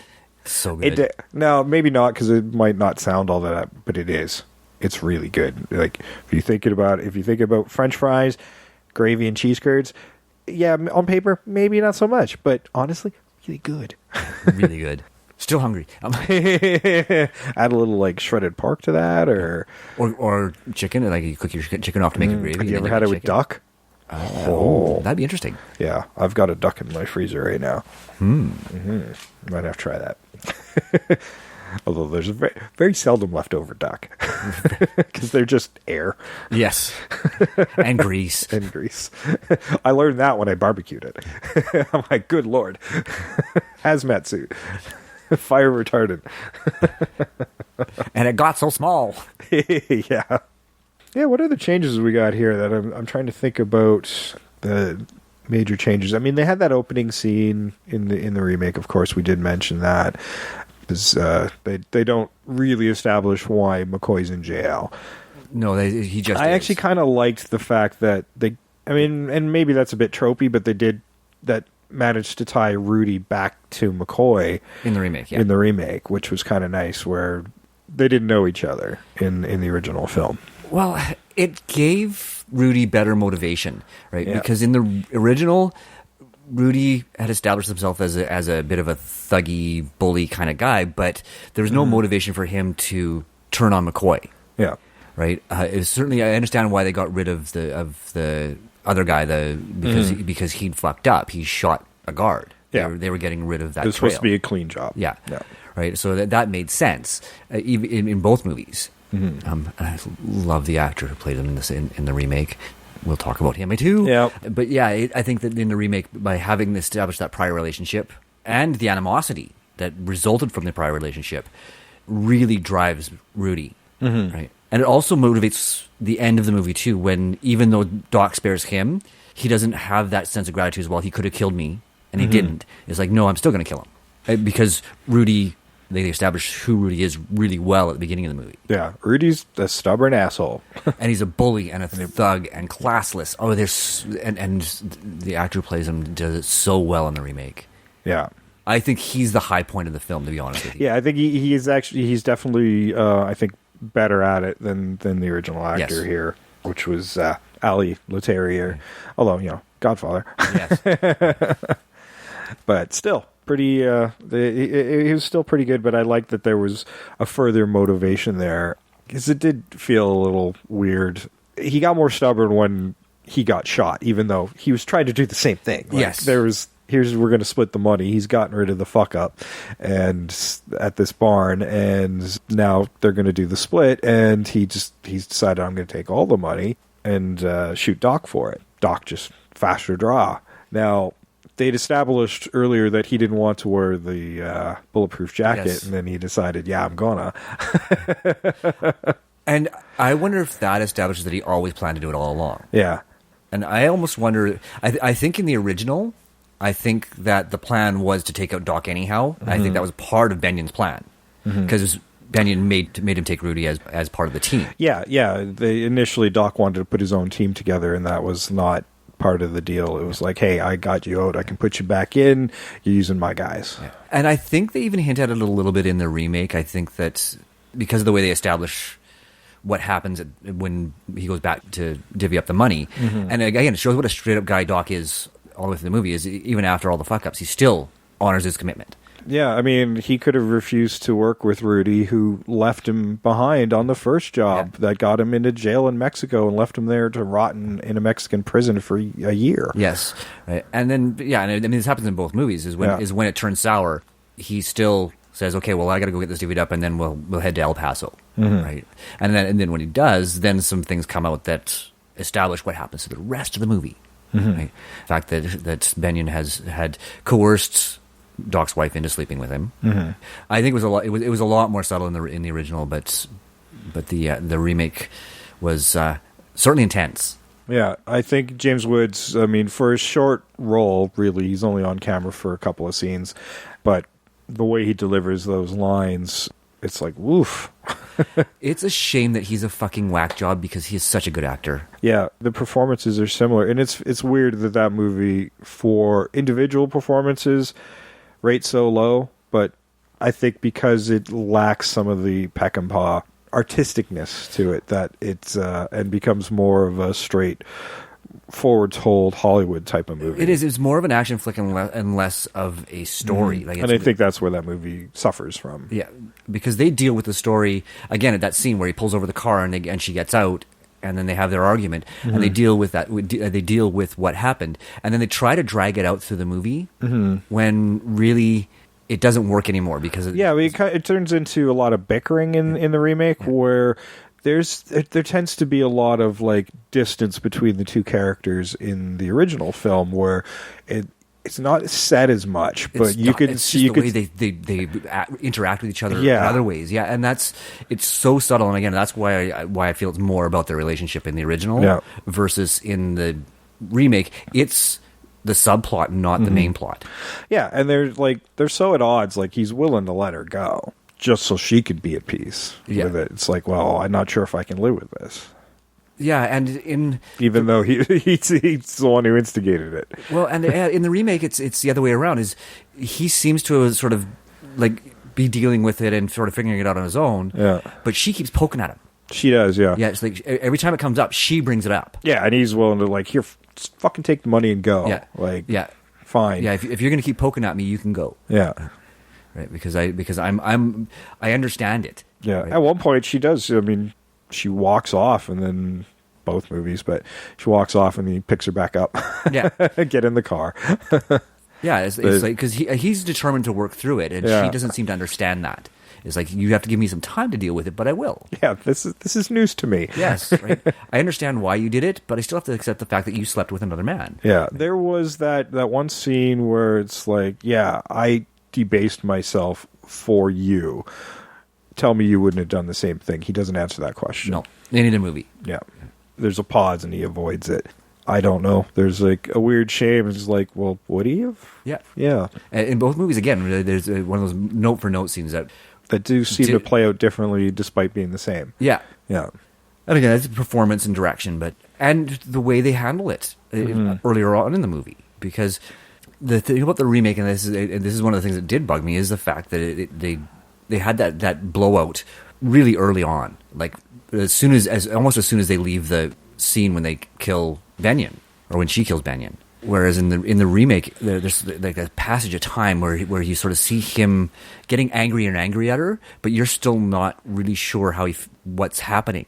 It's so good. No, maybe not, because it might not sound all that, but it is. It's really good. Like, if you think about French fries, gravy, and cheese curds, yeah, on paper, maybe not so much, but honestly, really good. Really good. Still hungry. Add a little like shredded pork to that, or chicken. Like you cook your chicken off to make it gravy. have you and ever then had it make with chicken. duck? Oh, that'd be interesting. Yeah, I've got a duck in my freezer right now. Mm-hmm. Might have to try that. Although there's very, very seldom leftover duck because they're just air. Yes, and grease. And grease. I learned that when I barbecued it. I'm like, good Lord. Hazmat suit. Fire retardant. And it got so small. Yeah. Yeah, what are the changes we got here that I'm trying to think about the major changes? I mean, they had that opening scene in the remake, of course, we did mention that. Because they don't really establish why McCoy's in jail. No, he just I is. actually kind of liked the fact that and maybe that's a bit tropey, but they did that managed to tie Rudy back to McCoy in the remake, yeah. in the remake, which was kind of nice, where they didn't know each other in the original film. Well, it gave Rudy better motivation, right? Yeah. Because in the original, Rudy had established himself as a bit of a thuggy, bully kind of guy, but there was no motivation for him to turn on McCoy. Yeah. right? It's certainly, I understand why they got rid of the other guy, because he'd fucked up. He shot a guard. Yeah. They were getting rid of that. It was supposed to be a clean job. Yeah. Right. So that made sense, even in both movies. I love the actor who played him in the remake. We'll talk about him too. Yeah. But yeah, I think that in the remake, by having established that prior relationship and the animosity that resulted from the prior relationship, really drives Rudy. Right. And it also motivates the end of the movie too, when even though Doc spares him, he doesn't have that sense of gratitude as well. He could have killed me, and he didn't. It's like, no, I'm still going to kill him. Because Rudy, they establish who Rudy is really well at the beginning of the movie. Yeah, Rudy's a stubborn asshole. And he's a bully and a thug and classless. Oh, and the actor who plays him does it so well in the remake. Yeah. I think he's the high point of the film, to be honest with you. Yeah, I think he's definitely, I think, better at it than the original actor here, which was Ali Leterrier. Although, Godfather. Yes. But still, pretty. He was still pretty good. But I like that there was a further motivation there, because it did feel a little weird. He got more stubborn when he got shot, even though he was trying to do the same thing. Yes, we're going to split the money. He's gotten rid of the fuck up and at this barn, and now they're going to do the split. And he's decided, I'm going to take all the money and shoot Doc for it. Doc just faster draw. Now, they'd established earlier that he didn't want to wear the bulletproof jacket, yes. And then he decided, yeah, I'm gonna. And I wonder if that establishes that he always planned to do it all along. Yeah. And I almost wonder, I think in the original, I think that the plan was to take out Doc anyhow. I think that was part of Benion's plan. Because Benion made him take Rudy as part of the team. Yeah. Initially, Doc wanted to put his own team together, and that was not part of the deal. It was like, hey, I got you out. I can put you back in. You're using my guys. Yeah. And I think they even hint at it a little bit in the remake. I think that because of the way they establish what happens when he goes back to divvy up the money. And again, it shows what a straight-up guy Doc is all the way through the movie, is even after all the fuck-ups, he still honors his commitment. Yeah, I mean, he could have refused to work with Rudy, who left him behind on the first job that got him into jail in Mexico and left him there to rot in a Mexican prison for a year. Yes. Right. And then, and I mean, this happens in both movies, is when it turns sour, he still says, okay, well, I got to go get this divvied up, and then we'll head to El Paso. Right. And then when he does, then some things come out that establish what happens to the rest of the movie. Right? The fact that Benion has had coerced Doc's wife into sleeping with him. I think it was a lot more subtle in the original, but the remake was certainly intense. Yeah, I think James Woods, I mean, for his short role, really, he's only on camera for a couple of scenes, but the way he delivers those lines, it's like, woof. It's a shame that he's a fucking whack job, because he is such a good actor. Yeah, the performances are similar, and it's weird that movie, for individual performances, rates so low, but I think because it lacks some of the peck and paw artisticness to it, that it's and becomes more of a straight forward-told Hollywood type of movie. It is. It's more of an action flick and less of a story. And I think that's where that movie suffers from. Yeah, because they deal with the story again at that scene where he pulls over the car and she gets out, and then they have their argument, and they deal with that. They deal with what happened, and then they try to drag it out through the movie when really it doesn't work anymore, because it turns into a lot of bickering in the remake, where there tends to be a lot of like distance between the two characters in the original film, where it's not said as much, but you can see the way they interact with each other in other ways. Yeah, and it's so subtle. And again, that's why I feel it's more about their relationship in the original versus in the remake. It's the subplot, not the main plot. Yeah, and they're so at odds. Like, he's willing to let her go just so she could be at peace with it. It's like, well, I'm not sure if I can live with this. Yeah, and even though he's the one who instigated it. Well, and in the remake, it's the other way around. Is he seems to sort of like be dealing with it and sort of figuring it out on his own. Yeah, but she keeps poking at him. She does, yeah. Yeah, it's like every time it comes up, she brings it up. Yeah, and he's willing to like, here, just fucking take the money and go. Yeah, like, yeah, fine. Yeah, if you're gonna keep poking at me, you can go. Yeah, right. Because I understand it. Yeah. Right? At one point, she does. I mean, she walks off, and then both movies, but she walks off and he picks her back up. Yeah. Get in the car. Yeah, it's like, because he's determined to work through it, and she doesn't seem to understand that. It's like, you have to give me some time to deal with it, but I will. Yeah, this is news to me. Yes, right. I understand why you did it, but I still have to accept the fact that you slept with another man. Yeah, there was that one scene where it's like, yeah, I debased myself for you. Tell me you wouldn't have done the same thing. He doesn't answer that question. No, they need a movie. Yeah. There's a pause and he avoids it. I don't know. There's like a weird shame. It's like, well, would he have? Yeah. Yeah. In both movies, again, there's one of those note-for-note scenes that do seem to play out differently despite being the same. Yeah. Yeah. And again, it's performance and direction, and the way they handle it earlier on in the movie. Because the thing about the remake, and this is one of the things that did bug me, is the fact that they had that blowout really early on. Like, almost as soon as they leave the scene when they kill Benyon, or when she kills Benyon. Whereas in the remake, there's like a passage of time where you sort of see him getting angry and angry at her, but you're still not really sure what's happening.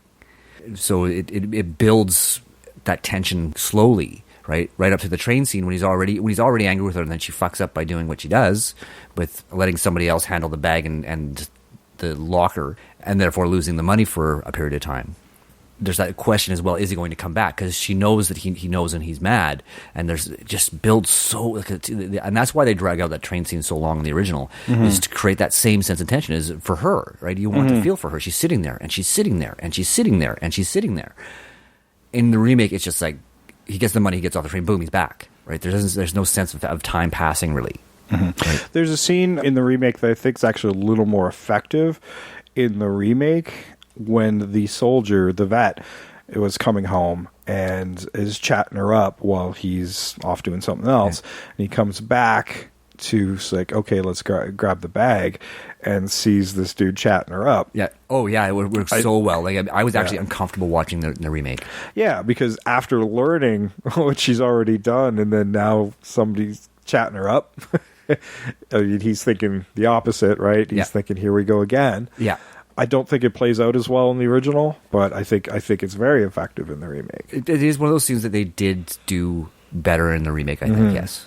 So it builds that tension slowly, right up to the train scene when he's already angry with her, and then she fucks up by doing what she does with letting somebody else handle the bag and the locker, and therefore losing the money for a period of time. There's that question as well, is he going to come back? Because she knows that he knows and he's mad, and there's just builds so, and that's why they drag out that train scene so long in the original, is to create that same sense of tension is for her, right? You want to feel for her. She's sitting there, and she's sitting there, and she's sitting there, and she's sitting there. In the remake, it's just like, he gets the money, he gets off the train, boom, he's back, right? There's no sense of time passing, really. Right? There's a scene in the remake that I think is actually a little more effective in the remake, when the soldier, the vet, was coming home and is chatting her up while he's off doing something else. Yeah. And he comes back to like, okay, let's grab the bag, and sees this dude chatting her up. Yeah. Oh, yeah. It works so well. Like, I was actually uncomfortable watching the remake. Yeah, because after learning what she's already done, and then now somebody's chatting her up, he's thinking the opposite, right? He's thinking, here we go again. Yeah. I don't think it plays out as well in the original, but I think it's very effective in the remake. It is one of those scenes that they did do better in the remake, I think, yes.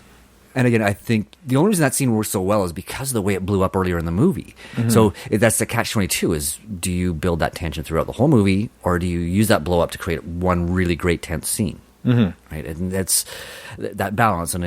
And again, I think the only reason that scene works so well is because of the way it blew up earlier in the movie. So that's the catch-22, is do you build that tension throughout the whole movie, or do you use that blow-up to create one really great tense scene? Right, and that's that balance, and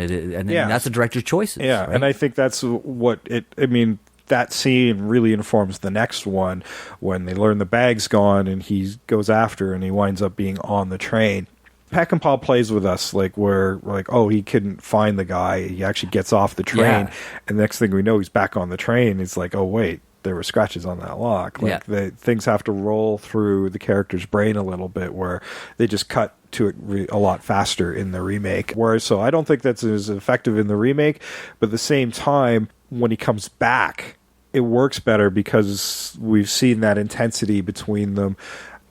that's the director's choices. Yeah, right? And I think that's what it. I mean, that scene really informs the next one when they learn the bag's gone, and he goes after, and he winds up being on the train. Peckinpah plays with us, like, where we're like, oh, he couldn't find the guy. He actually gets off the train, and the next thing we know, he's back on the train. It's like, oh wait, there were scratches on that lock. Like, things have to roll through the character's brain a little bit, where they just cut to it a lot faster in the remake. So I don't think that's as effective in the remake, but at the same time, when he comes back, it works better because we've seen that intensity between them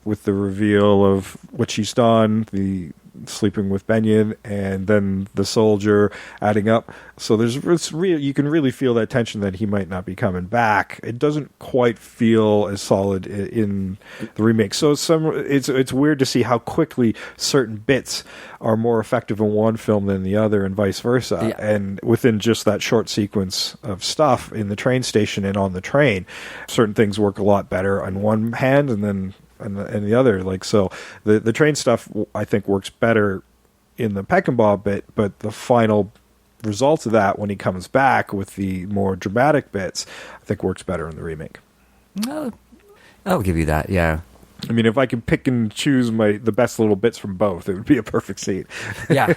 with the reveal of what she's done, the sleeping with Benyon, and then the soldier adding up. So you can really feel that tension that he might not be coming back. It doesn't quite feel as solid in the remake. So it's weird to see how quickly certain bits are more effective in one film than the other, and vice versa. Yeah. And within just that short sequence of stuff in the train station and on the train, certain things work a lot better on one hand, and then and the other. Like, so the train stuff, I think, works better in the Peckinpah bit, but the final results of that, when he comes back with the more dramatic bits, I think works better in the remake. I'll give you that, yeah. I mean, if I could pick and choose the best little bits from both, it would be a perfect scene. Yeah.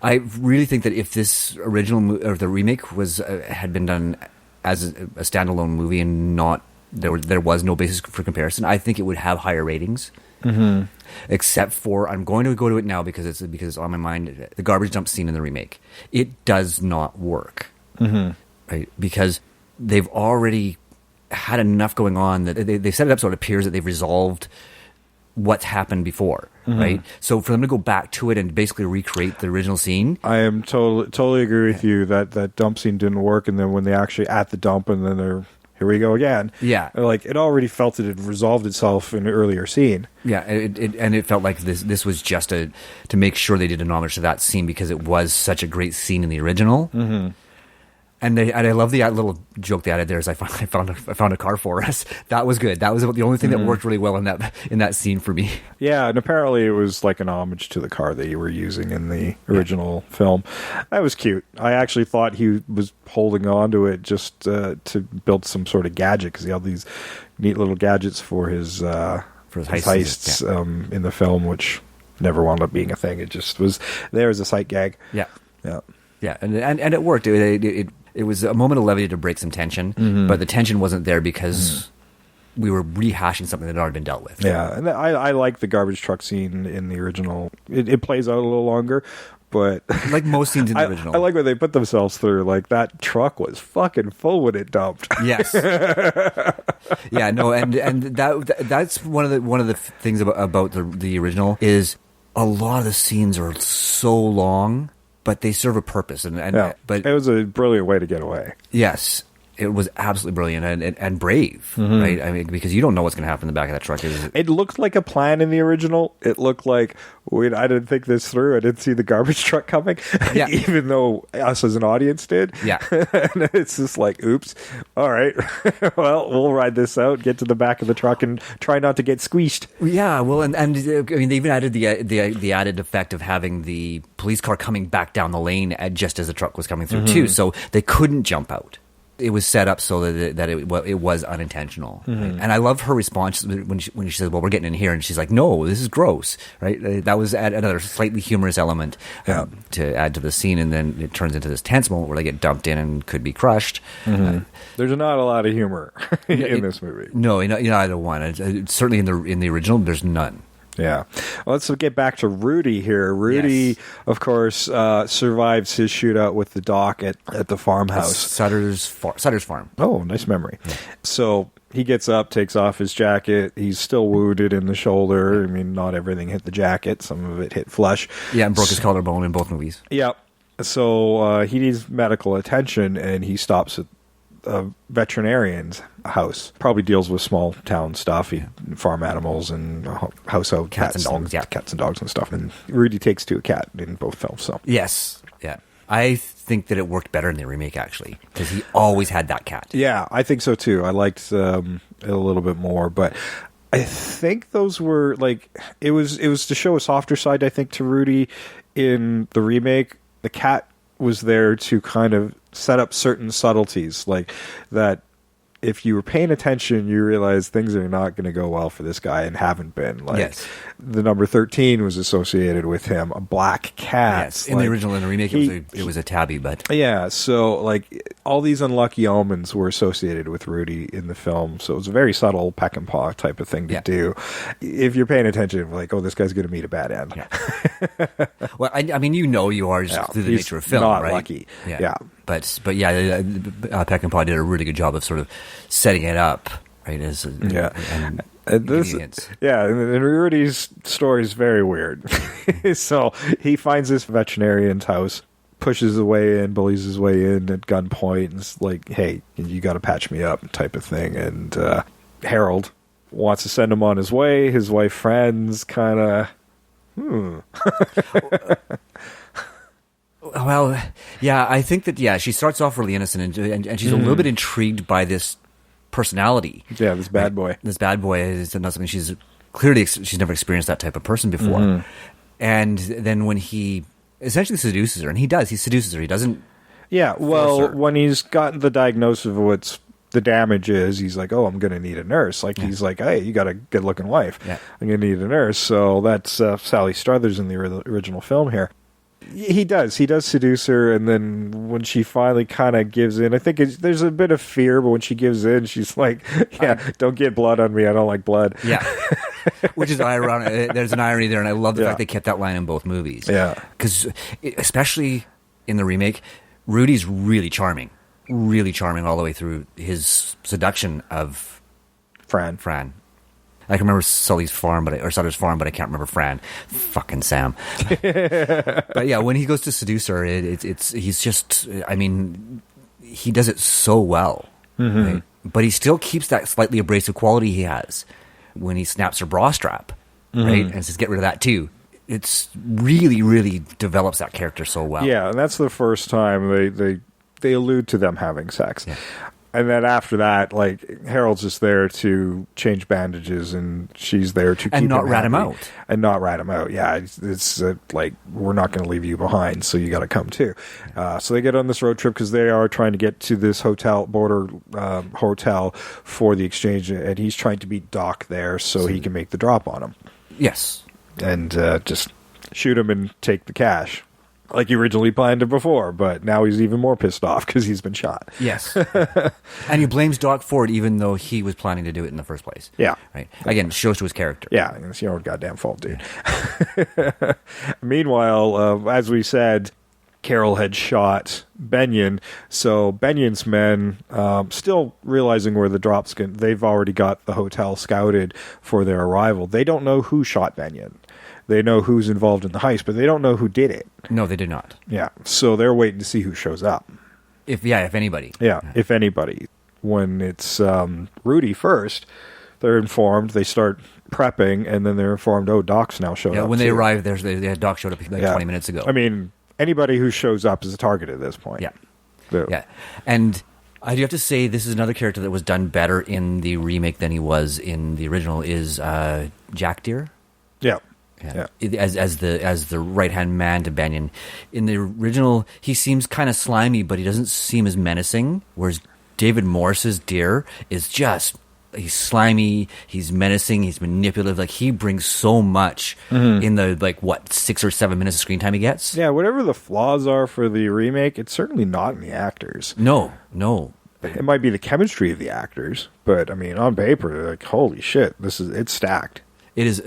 I really think that if this original or the remake had been done as a standalone movie and not there was no basis for comparison, I think it would have higher ratings. Except for, I'm going to go to it now because it's on my mind, the garbage dump scene in the remake. It does not work, right? Because they've already had enough going on that they set it up so it appears that they've resolved what's happened before, right? So for them to go back to it and basically recreate the original scene, I am totally agree with you that dump scene didn't work. And then when they actually at the dump, and then they're here we go again. Yeah. Like, it already felt it had resolved itself in an earlier scene. Yeah, and it felt like this was just to make sure they did an homage to that scene because it was such a great scene in the original. Mm-hmm. And I love the little joke they added there is I found a car for us. That was good. That was the only thing that worked really well in that scene for me. Yeah, and apparently it was like an homage to the car that you were using in the original film. That was cute. I actually thought he was holding on to it just to build some sort of gadget because he had these neat little gadgets for his heists in the film, which never wound up being a thing. It just was there as a sight gag. Yeah, yeah, yeah, and it worked. It was a moment of levity to break some tension, but the tension wasn't there because we were rehashing something that had already been dealt with. Yeah, and I like the garbage truck scene in the original. It plays out a little longer, but like most scenes in the original. I like what they put themselves through. Like, that truck was fucking full when it dumped. Yes. Yeah, no, and that's one of the things about the original is a lot of the scenes are so long, but they serve a purpose. But it was a brilliant way to get away. Yes. It was absolutely brilliant and brave, right? I mean, because you don't know what's going to happen in the back of that truck. It looked like a plan in the original. It looked like, wait, I didn't think this through. I didn't see the garbage truck coming, even though us as an audience did. Yeah. And it's just like, oops, all right, well, we'll ride this out, get to the back of the truck, and try not to get squeezed. Yeah, well, and I mean, they even added the added effect of having the police car coming back down the lane just as the truck was coming through, too, so they couldn't jump out. It was set up so that it was unintentional, right? And I love her response when she says, "Well, we're getting in here," and she's like, "No, this is gross," right? That was another slightly humorous element to add to the scene, and then it turns into this tense moment where they get dumped in and could be crushed. There's not a lot of humor in this movie. No, in either one. Certainly in the original, there's none. Yeah. Well, let's get back to Rudy here. Rudy, of course, survives his shootout with the doc at the farmhouse. Sutter's farm. Oh, nice memory. Yeah. So he gets up, takes off his jacket. He's still wounded in the shoulder. I mean, not everything hit the jacket. Some of it hit flesh. Yeah, and broke his collarbone in both movies. Yeah. So he needs medical attention, and he stops at a veterinarian's house. Probably deals with small town stuff, farm animals and household cats and dogs, cats and dogs and stuff. And Rudy takes to a cat in both films. So yes, yeah, I think that it worked better in the remake actually because he always had that cat. Yeah, I think so too. I liked it a little bit more, but I think those were like it was to show a softer side. I think to Rudy in the remake, the cat was there to kind of set up certain subtleties, like that if you were paying attention, you realize things are not going to go well for this guy and haven't been. Like the number 13 was associated with him, a black cat. Yes, in the original and the remake, it was a tabby, but yeah. So like all these unlucky omens were associated with Rudy in the film. So it was a very subtle peck and paw type of thing to do. If you're paying attention, like, oh, this guy's going to meet a bad end. Yeah. Well, I mean, you are just through the nature of film, not right? Lucky. Yeah. But yeah, Peck and Paw did a really good job of sort of setting it up, right? And Rudy's story is very weird. So he finds this veterinarian's house, pushes his way in, bullies his way in at gunpoint, and is like, "Hey, you got to patch me up," type of thing. And Harold wants to send him on his way. His wife Fran's kind of, Well, yeah, I think that, she starts off really innocent, and she's a little bit intrigued by this personality. Yeah, this bad boy. This bad boy is not something she's never experienced that type of person before. And then when he essentially seduces her, and he seduces her, he doesn't... Yeah, well, when he's gotten the diagnosis of what's the damage is, he's like, oh, I'm going to need a nurse. Like, he's like, hey, you got a good-looking wife. Yeah. I'm going to need a nurse. So that's Sally Struthers in the original film here. He does seduce her, and then when she finally kind of gives in, I think there's a bit of fear, but when she gives in, she's like, don't get blood on me, I don't like blood. Yeah. Which is ironic. There's an irony there, and I love the fact they kept that line in both movies. Yeah. Because, especially in the remake, Rudy's really charming all the way through his seduction of Fran. I can remember Sully's farm, or Sutter's farm, but I can't remember Fran. Fucking Sam. But yeah, when he goes to seduce her, he's just, I mean, he does it so well. Right? but he still keeps that slightly abrasive quality he has when he snaps her bra strap, right? And says, get rid of that too. It's really, really develops that character so well. Yeah, and that's the first time they allude to them having sex. Yeah. And then after that, like, Harold's just there to change bandages, and she's there to keep not rat him happy. out. And not rat him out. Yeah, it's like, we're not going to leave you behind, so you got to come too. So they get on this road trip because they are trying to get to this border hotel for the exchange, and he's trying to beat Doc there so he can make the drop on him. Yes. And just shoot him and take the cash. Like he originally planned it before, but now he's even more pissed off because he's been shot. Yes. And he blames Doc for it, even though he was planning to do it in the first place. Yeah. Right. Again, shows to his character. Yeah, it's your own goddamn fault, dude. Meanwhile, as we said, Carol had shot Benyon, so Benyon's men, still realizing where the drop's going, they've already got the hotel scouted for their arrival. They don't know who shot Benyon. They know who's involved in the heist, but they don't know who did it. No, they did not. Yeah, so they're waiting to see who shows up. If anybody. Yeah, if anybody. When it's Rudy first, they're informed, they start prepping, and then they're informed, oh, Doc's now showed up. Yeah, when they too. arrive, Doc showed up like 20 minutes ago. I mean, anybody who shows up is a target at this point. Yeah. Yeah. And I do have to say, this is another character that was done better in the remake than he was in the original, is Jack Deere. Yeah. Yeah. As the right hand man to Benyon. In the original, he seems kind of slimy, but he doesn't seem as menacing. Whereas David Morse's Deer is just, he's slimy, he's menacing, he's manipulative. Like, he brings so much in the 6 or 7 minutes of screen time he gets. Yeah, whatever the flaws are for the remake, it's certainly not in the actors. No. It might be the chemistry of the actors, but I mean, on paper, like, holy shit, it's stacked. It is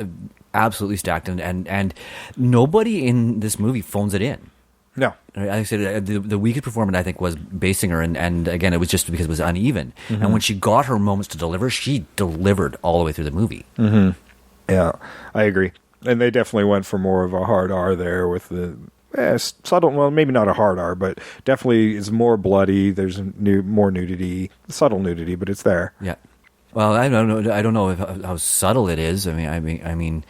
absolutely stacked, and nobody in this movie phones it in. No. I said the weakest performance, I think, was Basinger, and again, it was just because it was uneven. And when she got her moments to deliver, she delivered all the way through the movie. Yeah, I agree. And they definitely went for more of a hard R there with the subtle, well, maybe not a hard R, but definitely is more bloody. There's more nudity, subtle nudity, but it's there. Yeah. Well, I don't know how subtle it is. I mean,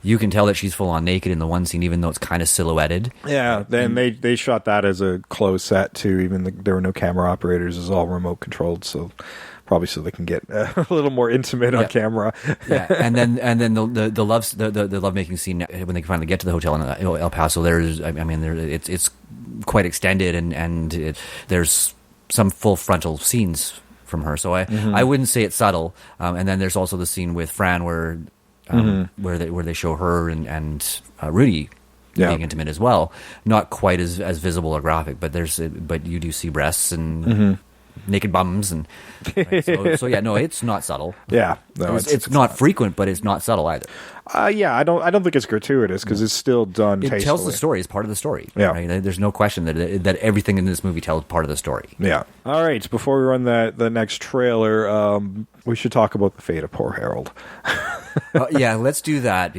you can tell that she's full on naked in the one scene, even though it's kind of silhouetted. Yeah, then they shot that as a closed set too. Even there were no camera operators; it's all remote controlled. So probably so they can get a little more intimate on camera. Yeah, and then the lovemaking scene when they finally get to the hotel in El Paso. It's quite extended, and there's some full frontal scenes from her, so I wouldn't say it's subtle. And then there's also the scene with Fran where they show her and Rudy being intimate as well. Not quite as visible or graphic, but you do see breasts and naked bums and right, so yeah, no, it's not subtle. Yeah, no, it's not frequent, but it's not subtle either. Yeah, I don't think it's gratuitous because it's still done tastefully. It tells the story. It's part of the story. Yeah, right? There's no question that everything in this movie tells part of the story. Yeah. All right. Before we run the next trailer, we should talk about the fate of poor Harold. Yeah, let's do that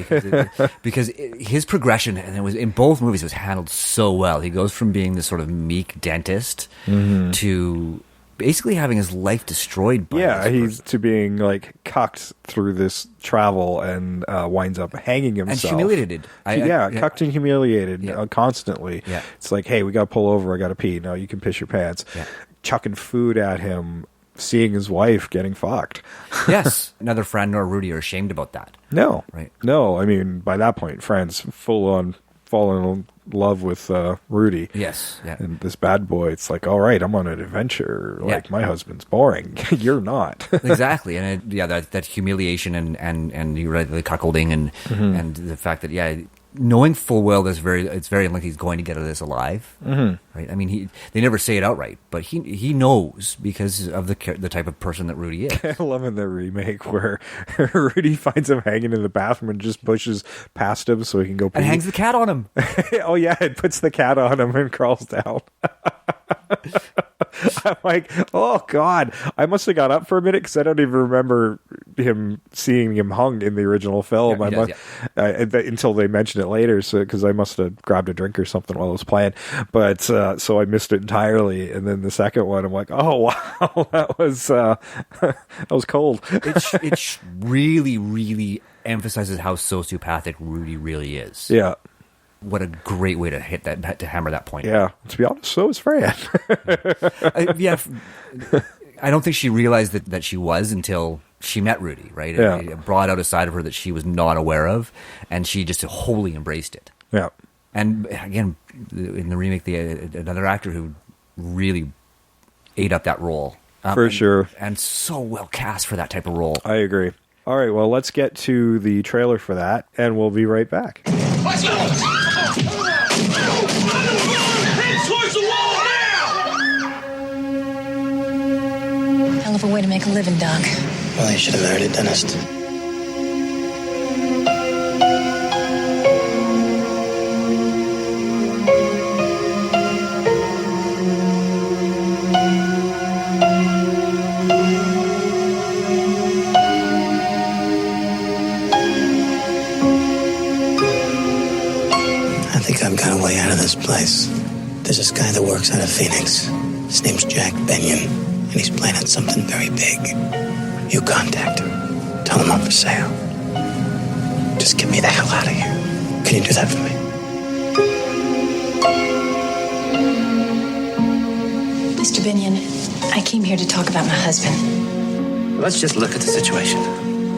because his progression, and it was in both movies, was handled so well. He goes from being this sort of meek dentist to basically having his life destroyed by he's to being like cucked through this travel and winds up hanging himself and humiliated. Cucked and humiliated constantly. It's like, hey, we gotta pull over, I gotta pee. No, you can piss your pants. Chucking food at him, seeing his wife getting fucked. Yes, neither Fran nor Rudy are ashamed about that. No, right? No, I mean, by that point, Fran's full on fallen in love with Rudy. Yes, yeah. And this bad boy, it's like, all right, I'm on an adventure. Like, my husband's boring. You're not. Exactly, and that humiliation and you read the cuckolding and the fact that knowing full well it's very unlikely he's going to get out of this alive. Right? I mean, they never say it outright, but he knows because of the type of person that Rudy is. I love in the remake where Rudy finds him hanging in the bathroom and just pushes past him so he can go pee. And hangs the cat on him. Oh yeah, it puts the cat on him and crawls down. I'm like, oh God, I must have got up for a minute because I don't even remember seeing him hung in the original film. Until they mentioned it later, so because I must have grabbed a drink or something while I was playing. But so I missed it entirely. And then the second one, I'm like, oh wow, that was cold. It really, really emphasizes how sociopathic Rudy really is. Yeah. What a great way to hammer that point. Yeah. To be honest, so is Fran. I don't think she realized that she was until she met Rudy, right? Yeah. It brought out a side of her that she was not aware of, and she just wholly embraced it. Yeah. And again, in the remake, another actor who really ate up that role. Sure. And so well cast for that type of role. I agree. All right, well, let's get to the trailer for that, and we'll be right back. Let's go! Head towards the wall now! Hell of a way to make a living, Doc. Well, you should have married a dentist. I've got a way out of this place. There's this guy that works out of Phoenix. His name's Jack Benyon, and he's planning something very big. You contact him. Tell him I'm for sale. Just get me the hell out of here. Can you do that for me? Mr. Benyon, I came here to talk about my husband. Let's just look at the situation.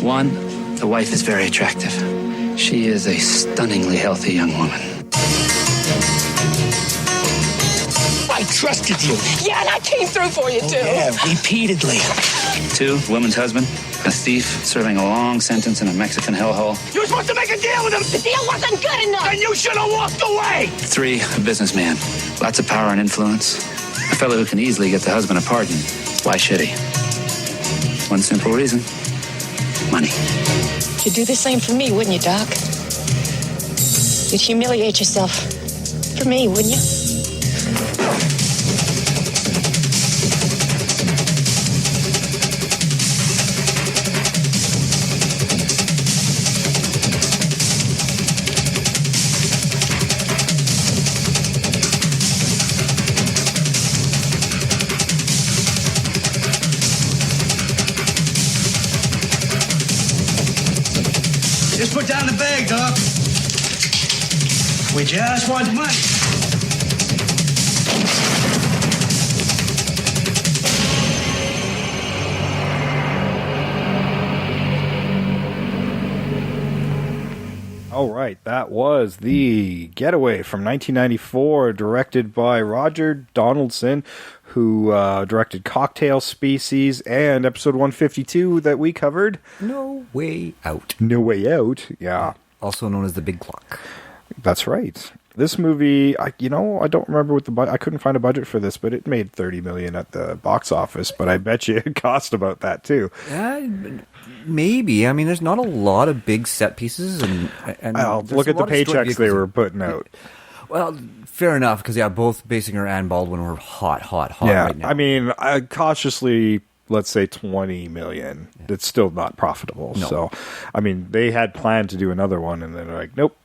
One, the wife is very attractive. She is a stunningly healthy young woman. I trusted you. Yeah, and I came through for you, too. Yeah, repeatedly. Two, woman's husband, a thief serving a long sentence in a Mexican hellhole. You were supposed to make a deal with him. The deal wasn't good enough. And you should have walked away. Three, a businessman. Lots of power and influence. A fellow who can easily get the husband a pardon. Why should he? One simple reason. Money. You'd do the same for me, wouldn't you, Doc? You'd humiliate yourself for me, wouldn't you? Just put down the bag, Doc. We just want money. All right, that was The Getaway from 1994, directed by Roger Donaldson, who directed Cocktail Species and episode 152 that we covered. No Way Out. No Way Out, yeah. Also known as The Big Clock. That's right. This movie, I don't remember what I couldn't find a budget for this, but it made $30 million at the box office. But I bet you it cost about that too. Maybe. I mean, there's not a lot of big set pieces, and look at the paychecks they were putting out. Well, fair enough, because both Basinger and Baldwin were hot yeah, right now. I mean, cautiously, let's say $20 million. Yeah. It's still not profitable. No. So, I mean, they had planned to do another one, and then they're like, nope.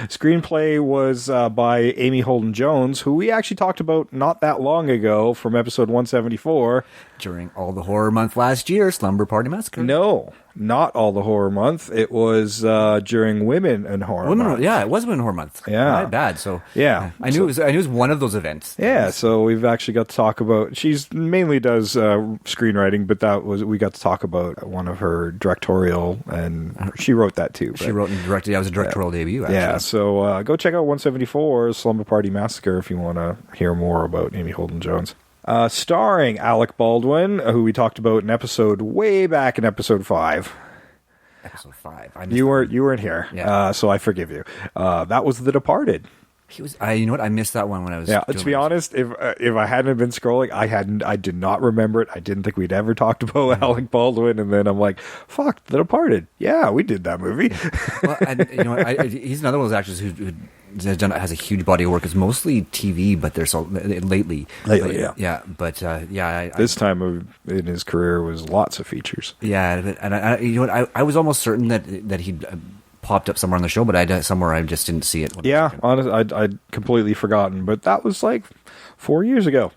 Screenplay was by Amy Holden Jones, who we actually talked about not that long ago from episode 174. During all the horror month last year, Slumber Party Massacre. No, not all the horror month. It was during Women in Horror Month. Yeah, it was Women in Horror Month. Yeah. Not bad. So yeah, I knew it was one of those events. Yeah, so we've actually got to talk about. She's mainly does screenwriting, but we got to talk about one of her directorial, and she wrote that too. She wrote and directed. Yeah, it was a directorial debut. Actually. Yeah, so go check out 174 Slumber Party Massacre if you want to hear more about Amy Holden Jones. Starring Alec Baldwin, who we talked about in way back in episode 5. Episode 5. You weren't here, yeah. So I forgive you. That was The Departed. He was. You know what? I missed that one when I was. Yeah, doing to be my- honest, if I hadn't been scrolling, I did not remember it. I didn't think we'd ever talked about Alec Baldwin, and then I'm like, fuck, The Departed. Yeah, we did that movie. Well, and, you know, he's another one of those actors who has a huge body of work. It's mostly TV, but there's lately, yeah. This time in his career was lots of features. Yeah, and you know what? I was almost certain that he'd popped up somewhere on the show, but I just didn't see it. Yeah, honestly, I'd completely forgotten, but that was like 4 years ago.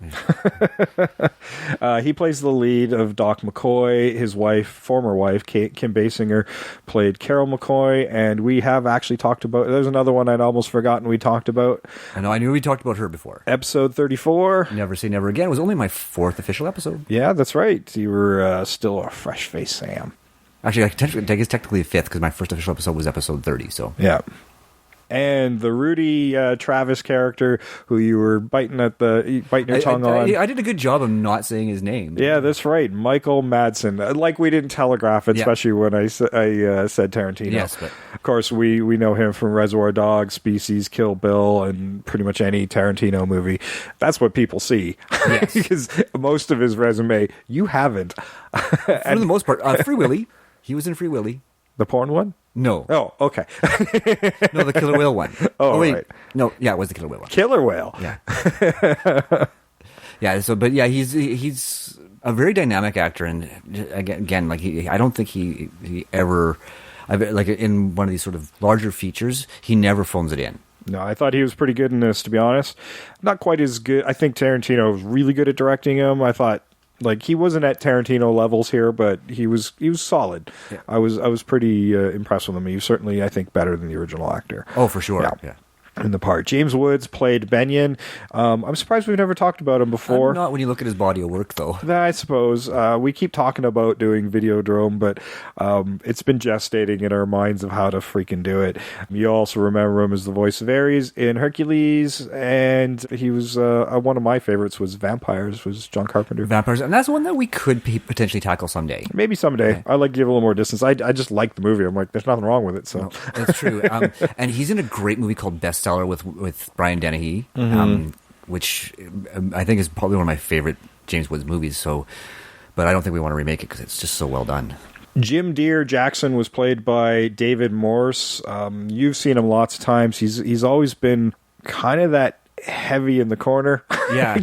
He plays the lead of Doc McCoy. His former wife, Kim Basinger, played Carol McCoy, and we have actually talked about. There's another one I'd almost forgotten we talked about. I know, I knew we talked about her before. Episode 34. Never Say Never Again. It was only my 4th official episode. Yeah, that's right. You were still a fresh-faced Sam. Actually, I guess technically 5th because my first official episode was episode 30. So yeah. And the Rudy Travis character, who you were biting your tongue on. I did a good job of not saying his name. Yeah, that's right, Michael Madsen. Like we didn't telegraph it, especially when I said Tarantino. Yes, but of course we know him from Reservoir Dogs, Species, Kill Bill, and pretty much any Tarantino movie. That's what people see, yes. Because most of his resume you haven't. For the most part, Free Willy. He was in Free Willy. The porn one? No. Oh, okay. No, the Killer Whale one. Oh, wait. right. No, yeah, it was the Killer Whale one. Killer Whale. Yeah. Yeah. So, but yeah, he's a very dynamic actor, and again, like I don't think he ever, like in one of these sort of larger features, he never phones it in. No, I thought he was pretty good in this, to be honest. Not quite as good. I think Tarantino was really good at directing him. I thought. Like he wasn't at Tarantino levels here, but he was solid. Yeah. I was pretty impressed with him. He was certainly, I think, better than the original actor. Oh, for sure. Yeah. In the part, James Woods played Benyon. I'm surprised we've never talked about him before. Not when you look at his body of work, though. I suppose we keep talking about doing Videodrome, but it's been gestating in our minds of how to freaking do it. You also remember him as the voice of Ares in Hercules, and he was one of my favorites was Vampires. Was John Carpenter. Vampires, and that's one that we could potentially tackle someday. Maybe someday. Okay. I like to give a little more distance. I just like the movie. I'm like, there's nothing wrong with it. So no, that's true. And he's in a great movie called Best with Brian Dennehy, which I think is probably one of my favorite James Woods movies. So, but I don't think we want to remake it because it's just so well done. Jim Deere Jackson was played by David Morse. You've seen him lots of times. He's always been kind of that heavy in the corner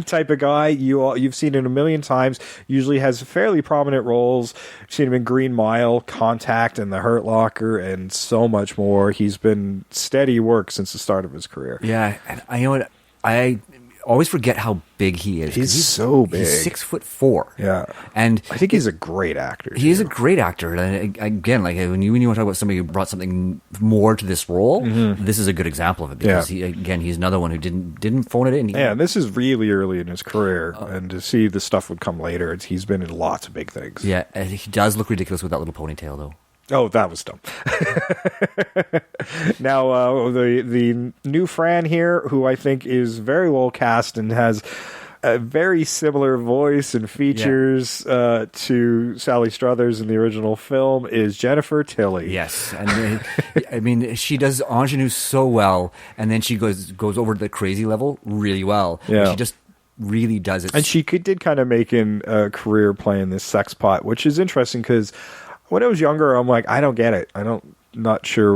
type of guy. You've seen him a million times. Usually has fairly prominent roles. You've seen him in Green Mile, Contact, and The Hurt Locker, and so much more. He's been steady work since the start of his career. Yeah, and I know what I always forget how big he is. He's so big. He's 6'4". Yeah, and I think he's a great actor. He is a great actor. And again, like when you want to talk about somebody who brought something more to this role, this is a good example of it because he's another one who didn't phone it in. This is really early in his career, and to see the stuff would come later, he's been in lots of big things. Yeah, and he does look ridiculous with that little ponytail, though. Oh, that was dumb. Now, the new Fran here, who I think is very well cast and has a very similar voice and features to Sally Struthers in the original film, is Jennifer Tilly. Yes, and I mean she does ingenue so well, and then she goes over to the crazy level really well. Yeah, she just really does it, and she did kind of make a career playing this sex pot, which is interesting because. When I was younger, I'm like, I don't get it. Not sure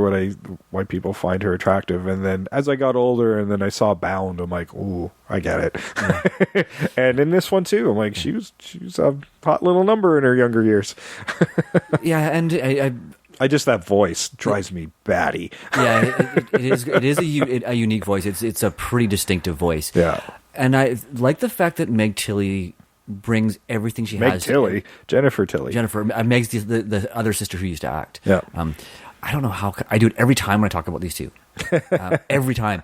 why people find her attractive. And then as I got older and then I saw Bound, I'm like, ooh, I get it. Yeah. And in this one too, I'm like, she was a hot little number in her younger years. Yeah, and I just that voice drives me batty. Yeah, it is a unique voice. It's a pretty distinctive voice. Yeah, and I like the fact that Meg Tilly brings everything she has. Jennifer Tilly. Meg's the other sister who used to act. Yeah. I don't know how I do it every time when I talk about these two. Every time,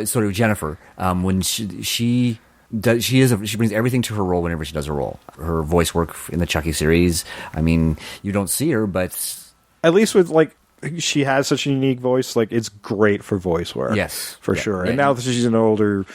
sort of Jennifer, when she brings everything to her role whenever she does a role. Her voice work in the Chucky series. I mean, you don't see her, but at least with she has such a unique voice. Like it's great for voice work. Yes, for sure. And now that she's an older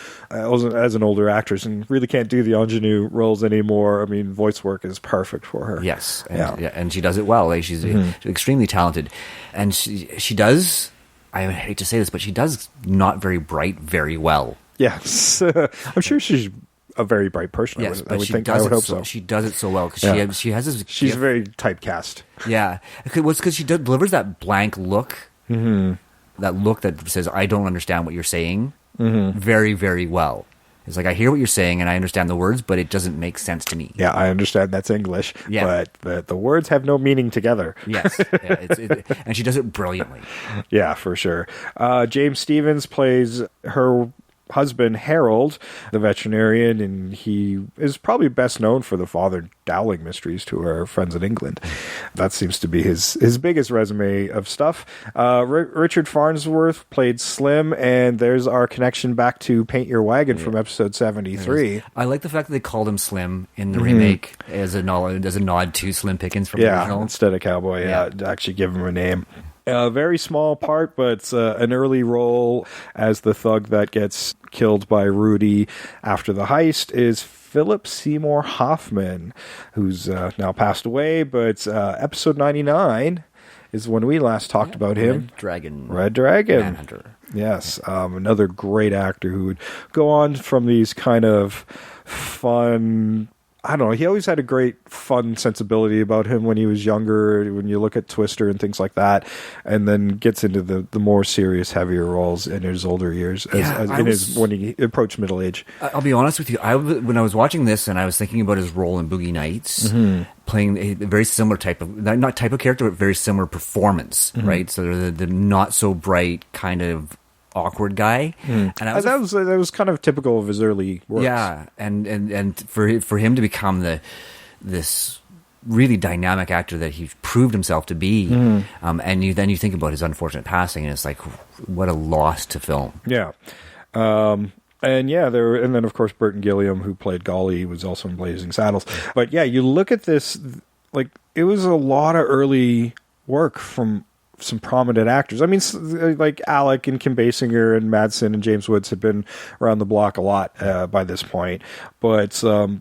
actress and really can't do the ingenue roles anymore, I mean, voice work is perfect for her. Yes, and she does it well. Like she's extremely talented, and she does. I hate to say this, but she does not very bright very well. Yes. I'm sure she's a very bright person. Yes, I would hope so. She does it so well because she has this. She's gift. very typecast. Yeah, because she delivers that blank look, that look that says, "I don't understand what you're saying," very, very well. It's like, I hear what you're saying and I understand the words, but it doesn't make sense to me. Yeah, I understand that's English, but the words have no meaning together. Yes, and she does it brilliantly. Yeah, for sure. James Stevens plays her husband, Harold, the veterinarian, and he is probably best known for the Father Dowling mysteries to our friends in England. That seems to be his biggest resume of stuff. Richard Farnsworth played Slim, and there's our connection back to Paint Your Wagon from episode 73. I like the fact that they called him Slim in the remake as a nod to Slim Pickens from the original. Instead of Cowboy, to actually give him a name. A very small part, but an early role as the thug that gets killed by Rudy after the heist is Philip Seymour Hoffman, who's now passed away, but episode 99 is when we last talked about him. Red Dragon. Manhunter. Yes, another great actor who would go on from these kind of fun... I don't know. He always had a great, fun sensibility about him when he was younger, when you look at Twister and things like that, and then gets into the more serious, heavier roles in his older years, when he approached middle age. I'll be honest with you. When I was watching this and I was thinking about his role in Boogie Nights, playing a very similar type of, not type of character, but very similar performance, right? So the not so bright kind of awkward guy, and that was kind of typical of his early works. Yeah, and for him to become this really dynamic actor that he proved himself to be, and then you think about his unfortunate passing, and it's like, what a loss to film. Yeah. And then of course Burton Gilliam, who played Golly, was also in Blazing Saddles. But yeah, you look at this, like, it was a lot of early work from some prominent actors. I mean, like Alec and Kim Basinger and Madsen and James Woods had been around the block a lot by this point, but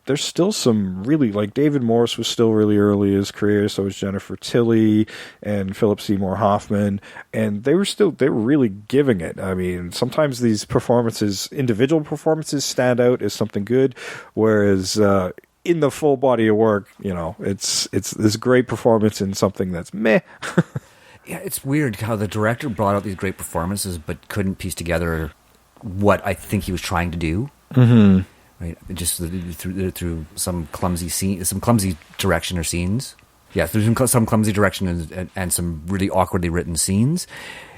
there's still some really, like, David Morse was still really early in his career, so was Jennifer Tilly and Philip Seymour Hoffman, and they were really giving it. I mean, sometimes these individual performances stand out as something good, whereas in the full body of work, it's this great performance in something that's meh. Yeah, it's weird how the director brought out these great performances, but couldn't piece together what I think he was trying to do. Right, just through some clumsy some clumsy direction or scenes. Yeah, through some clumsy direction and some really awkwardly written scenes,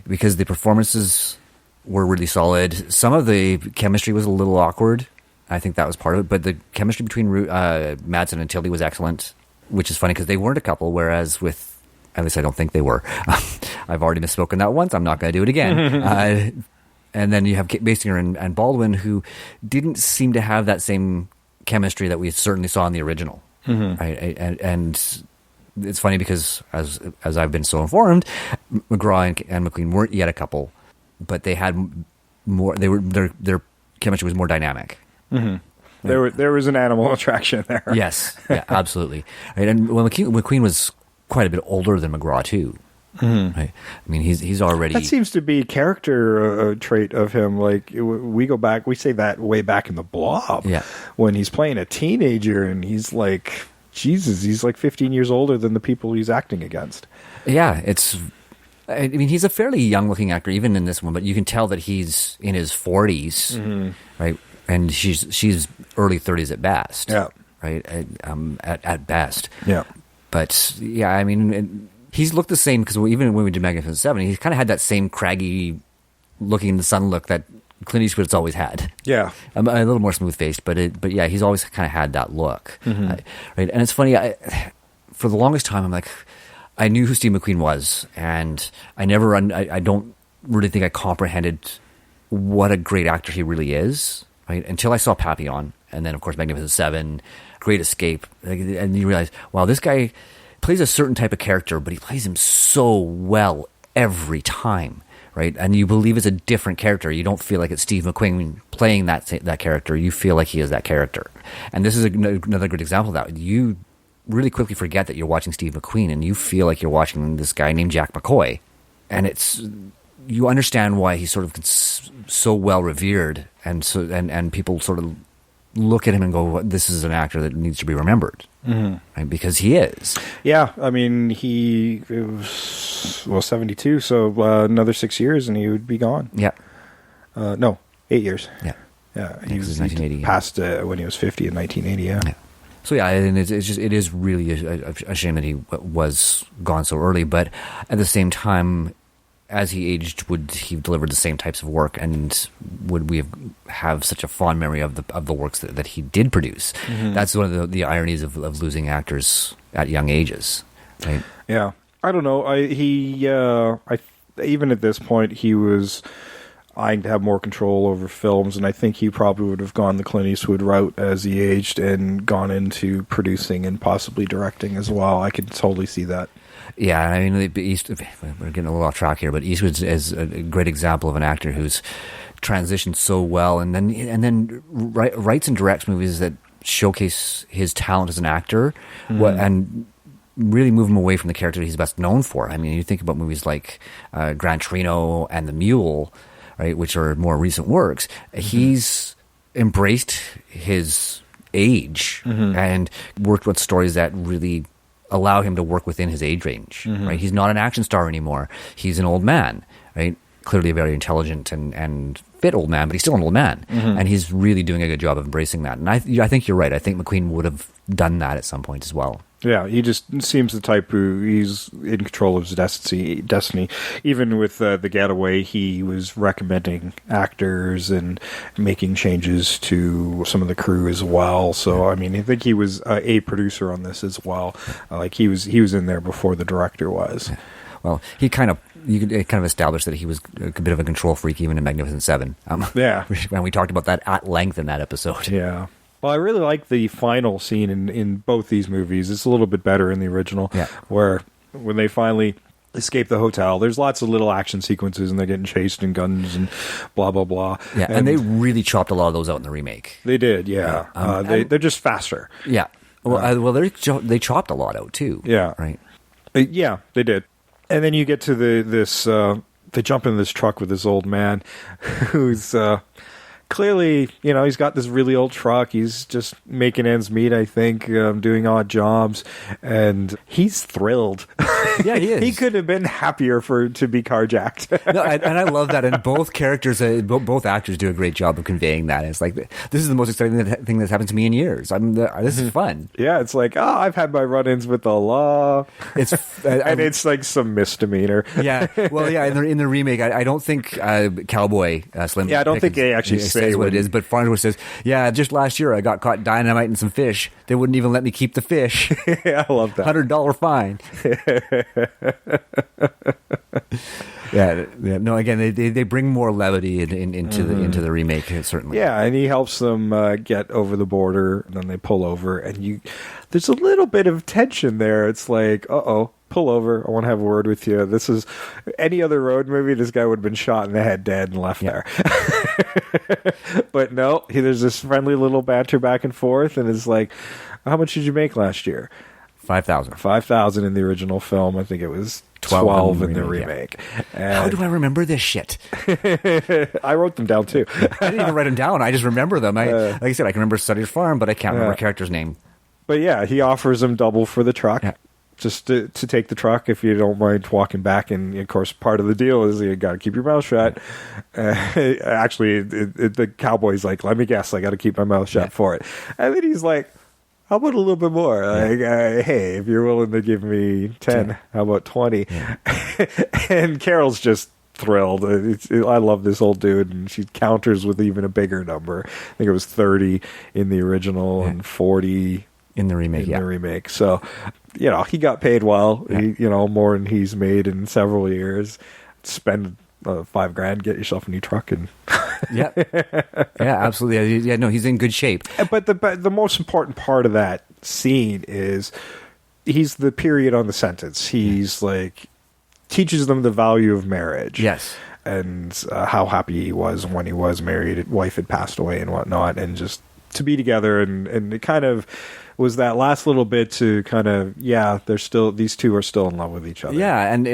because the performances were really solid. Some of the chemistry was a little awkward. I think that was part of it, but the chemistry between Madsen and Tilly was excellent, which is funny because they weren't a couple, whereas with, at least I don't think they were. I've already misspoken that once. I'm not going to do it again. And then you have Basinger and Baldwin, who didn't seem to have that same chemistry that we certainly saw in the original. Right? And it's funny because, as I've been so informed, McGraw and McQueen weren't yet a couple, but they had more. Their chemistry was more dynamic. There was an animal attraction there. Yes, yeah, absolutely. Right? And McQueen was quite a bit older than McGraw too. Right? I mean, he's already. That seems to be character trait of him. Like, we say that way back in the Blob, when he's playing a teenager and he's like, Jesus, he's like 15 years older than the people he's acting against. Yeah, I mean, he's a fairly young-looking actor even in this one, but you can tell that he's in his 40s, right? And she's early 30s at best. Yeah. Right. At best. Yeah. But yeah, I mean, he's looked the same because even when we did Magnificent Seven, he kind of had that same craggy looking in the sun look that Clint Eastwood's always had. Yeah. A little more smooth faced, but yeah, he's always kind of had that look. Right. And it's funny, for the longest time, I'm like, I knew who Steve McQueen was, and I don't really think I comprehended what a great actor he really is. Right, until I saw Papillon, and then of course Magnificent Seven, Great Escape, and you realize, wow, this guy plays a certain type of character, but he plays him so well every time, right? And you believe it's a different character. You don't feel like it's Steve McQueen playing that character. You feel like he is that character. And this is another good example of that. You really quickly forget that you're watching Steve McQueen, and you feel like you're watching this guy named Jack McCoy, and it's you understand why he's sort of so well revered, and people sort of look at him and go, "This is an actor that needs to be remembered," right? Because he is. Yeah, I mean, he was 72, so another 6 years and he would be gone. Yeah. No, 8 years. Yeah. Yeah, he was 1980. Passed when he was 50 in 1980. Yeah. So yeah, and it is really a shame that he was gone so early. But at the same time, as he aged, would he deliver the same types of work, and would we have such a fond memory of the works that he did produce? That's one of the ironies of losing actors at young ages, right? Yeah, I don't know. Even at this point, he was eyeing to have more control over films, and I think he probably would have gone the Clint Eastwood route as he aged and gone into producing and possibly directing as well. I could totally see that. Yeah, I mean, we're getting a little off track here, but Eastwood is a great example of an actor who's transitioned so well, and then writes and directs movies that showcase his talent as an actor, and really move him away from the character he's best known for. I mean, you think about movies like Gran Torino and The Mule, right, which are more recent works. He's embraced his age and worked with stories that really allow him to work within his age range, right? He's not an action star anymore. He's an old man, right? Clearly a very intelligent and fit old man, but he's still an old man. And he's really doing a good job of embracing that. And I think you're right. I think McQueen would have done that at some point as well. Yeah, he just seems the type who he's in control of his destiny. Even with The Getaway, he was recommending actors and making changes to some of the crew as well. So, I mean, I think he was a producer on this as well. Like he was in there before the director was. Yeah. Well, you could establish that he was a bit of a control freak even in Magnificent Seven. Yeah, and we talked about that at length in that episode. Yeah. Well, I really like the final scene in both these movies. It's a little bit better in the original, where when they finally escape the hotel, there's lots of little action sequences, and they're getting chased in guns and blah, blah, blah. Yeah, and they really chopped a lot of those out in the remake. They did, yeah. They're just faster. Yeah. Well, they chopped a lot out, too. Yeah. Right. Yeah, they did. And then you get to they jump in this truck with this old man who's... clearly, he's got this really old truck. He's just making ends meet, I think, doing odd jobs, and he's thrilled. Yeah, he is. He could have been happier to be carjacked. No, and I love that. And both characters, both actors do a great job of conveying that. It's like, this is the most exciting thing that's happened to me in years. This is fun. Yeah, it's like, I've had my run-ins with the law. It's like some misdemeanor. Yeah, well, yeah, in the remake, I don't think Cowboy Slim. Yeah, I don't think they actually say what it is, but Farnsworth says, yeah, just last year I got caught dynamiting some fish. They wouldn't even let me keep the fish. Yeah, I love that. $100 fine. Yeah. No, again, they bring more levity into the remake, certainly. Yeah, and he helps them get over the border, and then they pull over, and there's a little bit of tension there. It's like, pull over. I want to have a word with you. This is any other road movie. This guy would have been shot in the head dead and left there. But no, there's this friendly little banter back and forth, and it's like, how much did you make last year? $5,000 in the original film. I think it was 12 in the remake. Yeah. How do I remember this shit? I wrote them down too. I didn't even write them down. I just remember them. Like I said, I can remember Sutter's Farm, but I can't remember a character's name. But yeah, he offers him double for the truck. Yeah. Just to take the truck if you don't mind walking back. And, of course, part of the deal is you got to keep your mouth shut. Actually, the cowboy's like, let me guess, I got to keep my mouth shut for it. And then he's like, how about a little bit more? Like, hey, if you're willing to give me 10, how about 20? Yeah. And Carol's just thrilled. I love this old dude, and she counters with even a bigger number. I think it was 30 in the original and 40 in the remake. The remake. So, he got paid well. He, more than he's made in several years. Spend $5,000, get yourself a new truck, and yeah, absolutely. Yeah, no, he's in good shape. But the most important part of that scene is he's the period on the sentence. He's like teaches them the value of marriage. Yes. And how happy he was when he was married. His wife had passed away and whatnot, and just to be together, and it kind of was that last little bit to kind of, these two are still in love with each other. Yeah, and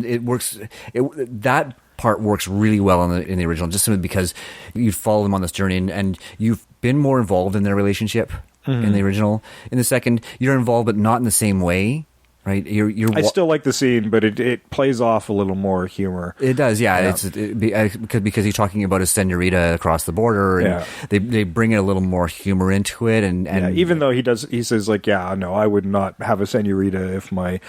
it works. That part works really well in the original, just simply because you follow them on this journey, and you've been more involved in their relationship in the original. In the second, you're involved, but not in the same way. Right, I still like the scene, but it plays off a little more humor. It does, yeah. Because he's talking about his senorita across the border, and they bring a little more humor into it. And even though he says like, yeah, no, I would not have a senorita if my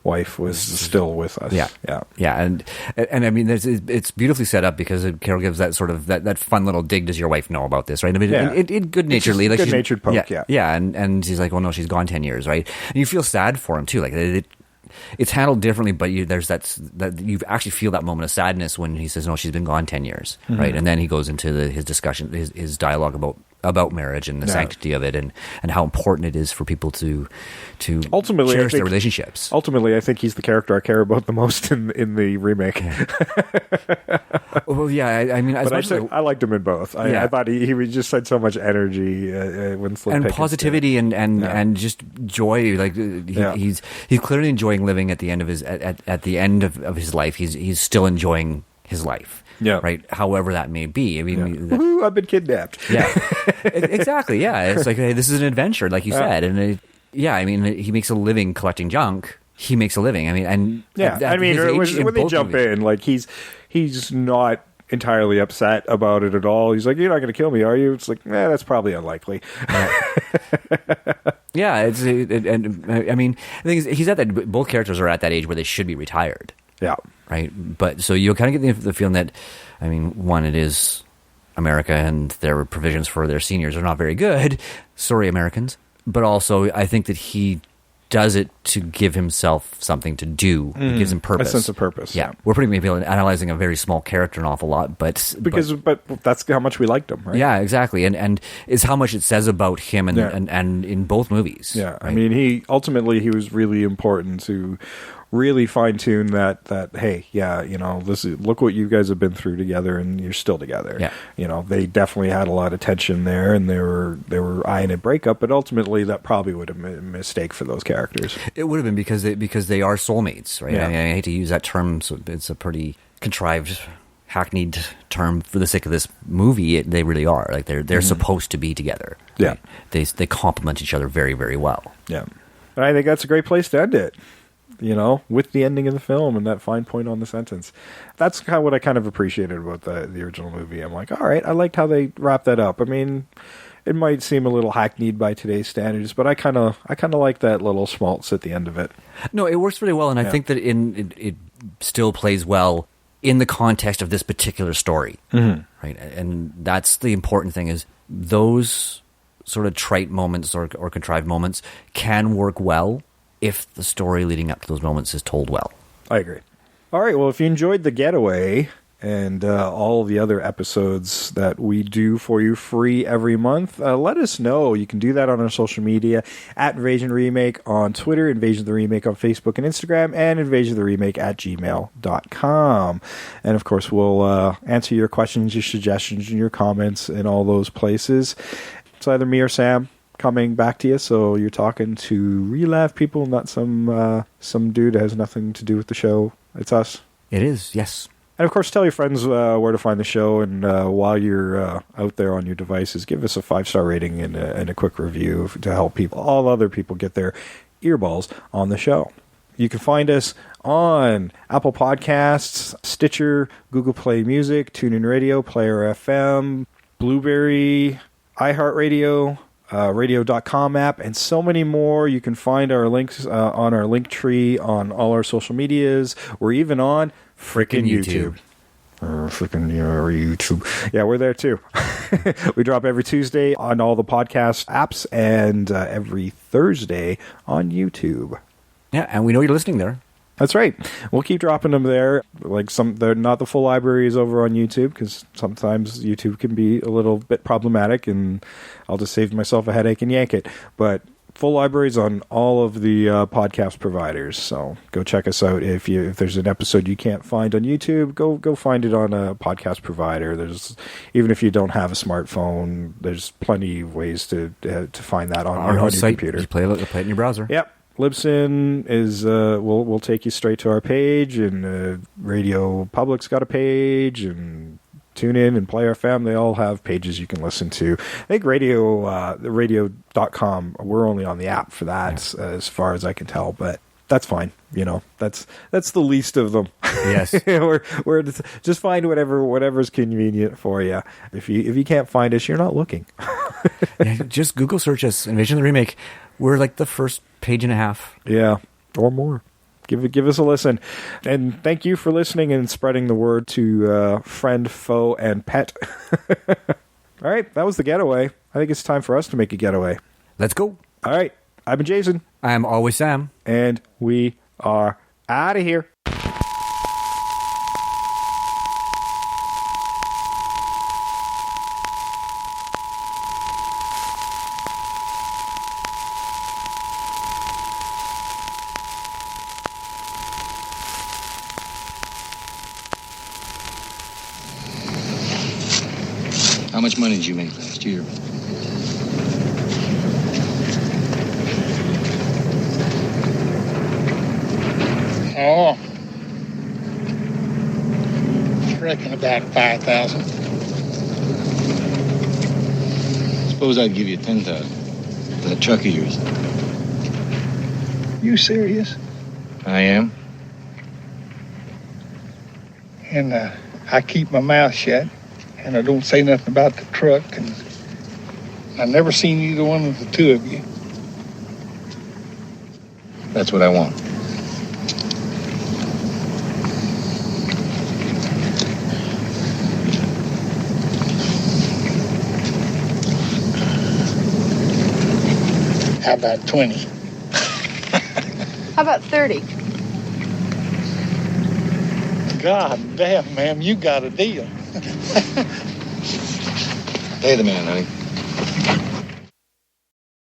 wife was still with us. Yeah, and I mean, it's beautifully set up because Carol gives that sort of that fun little dig. Does your wife know about this? Right? I mean, it good-naturedly, like good-natured poke. Yeah, and she's like, well, no, she's gone 10 years, right? And you feel sad for him too, like. It's handled differently, but there's that you actually feel that moment of sadness when he says, "No, she's been gone 10 years," right? And then he goes into his discussion, his dialogue about marriage and the sanctity of it, and how important it is for people to ultimately cherish their relationships. Ultimately, I think he's the character I care about the most in the remake. Well, yeah, I mean, I liked him in both. I thought he just had so much energy when and positivity and just joy. Like he's clearly enjoying living at the end of his at the end of his life. He's still enjoying his life. Yeah. Right. However that may be. I mean, woohoo, I've been kidnapped. Yeah. Exactly. Yeah. It's like, hey, this is an adventure, like you said, and I mean, he makes a living collecting junk. He makes a living. I mean, and I mean, when they jump in, like he's not entirely upset about it at all. He's like, "You're not going to kill me, are you?" It's like, that's probably unlikely. Yeah. And I mean, the thing is, he's at that. Both characters are at that age where they should be retired. Yeah. Right. But so you'll kind of get the feeling that, I mean, one, it is America and their provisions for their seniors are not very good. Sorry, Americans. But also, I think that he does it to give himself something to do. It gives him purpose. A sense of purpose. Yeah. We're pretty maybe analyzing a very small character an awful lot, but that's how much we liked him, right? Yeah, exactly. And it's how much it says about him and in both movies. Yeah. Right? I mean, he was really important to really fine tune that hey, yeah, you know, look what you guys have been through together, and you're still together. Yeah. You know, they definitely had a lot of tension there, and they were eyeing a breakup, but ultimately that probably would have been a mistake for those characters. It would have been because they are soulmates, right? Yeah. I mean, I hate to use that term, so it's a pretty contrived, hackneyed term for the sake of this movie. They really are. Like they're supposed to be together. Yeah. Right? They complement each other very, very well. Yeah. And I think that's a great place to end it. You know, with the ending of the film and that fine point on the sentence. That's kind of what I kind of appreciated about the original movie. I'm like, all right, I liked how they wrapped that up. I mean, it might seem a little hackneyed by today's standards, but I kind of like that little schmaltz at the end of it. No, it works really well, and I think that it still plays well in the context of this particular story, right? And that's the important thing, is those sort of trite moments or contrived moments can work well if the story leading up to those moments is told well. I agree. All right, well, if you enjoyed The Getaway and all the other episodes that we do for you free every month, let us know. You can do that on our social media, at Invasion Remake on Twitter, Invasion of the Remake on Facebook and Instagram, and invasionoftheremake@gmail.com. And, of course, we'll answer your questions, your suggestions, and your comments in all those places. It's either me or Sam coming back to you, so you're talking to real live people, not some dude that has nothing to do with the show. It's us. It is, yes. And of course, tell your friends where to find the show, and while you're out there on your devices, give us a 5-star rating and a quick review to help all other people get their earballs on the show. You can find us on Apple Podcasts, Stitcher, Google Play Music, TuneIn Radio, Player FM, Blueberry, iHeartRadio, radio.com app, and so many more. You can find our links on our link tree on all our social medias. We're even on frickin' YouTube. Frickin' YouTube. Yeah, we're there too. We drop every Tuesday on all the podcast apps and every Thursday on YouTube. Yeah, and we know you're listening there. That's right. We'll keep dropping them there. Like they're not the full libraries over on YouTube, because sometimes YouTube can be a little bit problematic, and I'll just save myself a headache and yank it. But full libraries on all of the podcast providers. So go check us out. If there's an episode you can't find on YouTube, go find it on a podcast provider. Even if you don't have a smartphone, there's plenty of ways to find that on your site, computer. Just play it in your browser. Yep. Libsyn is will take you straight to our page, and Radio Public's got a page, and TuneIn and Play FM, they all have pages you can listen to. I think radio.com, we're only on the app for that, as far as I can tell, but that's fine. That's the least of them. Yes. we're just find whatever's convenient for you. If you can't find us, you're not looking. Yeah, just Google search us, Invasion of the Remake. We're like the first page and a half. Yeah, or more. Give us a listen. And thank you for listening and spreading the word to friend, foe, and pet. All right, that was the getaway. I think it's time for us to make a getaway. Let's go. All right, I've been Jason. I'm always Sam. And we are out of here. How much money did you make last year? Oh, I reckon about 5,000. Suppose I'd give you 10,000 for that truck of yours. You serious? I am. And I keep my mouth shut, and I don't say nothing about the truck, and I never seen either one of the two of you. That's what I want. How about 20? How about 30? God damn, ma'am, you got a deal. Pay the man, honey.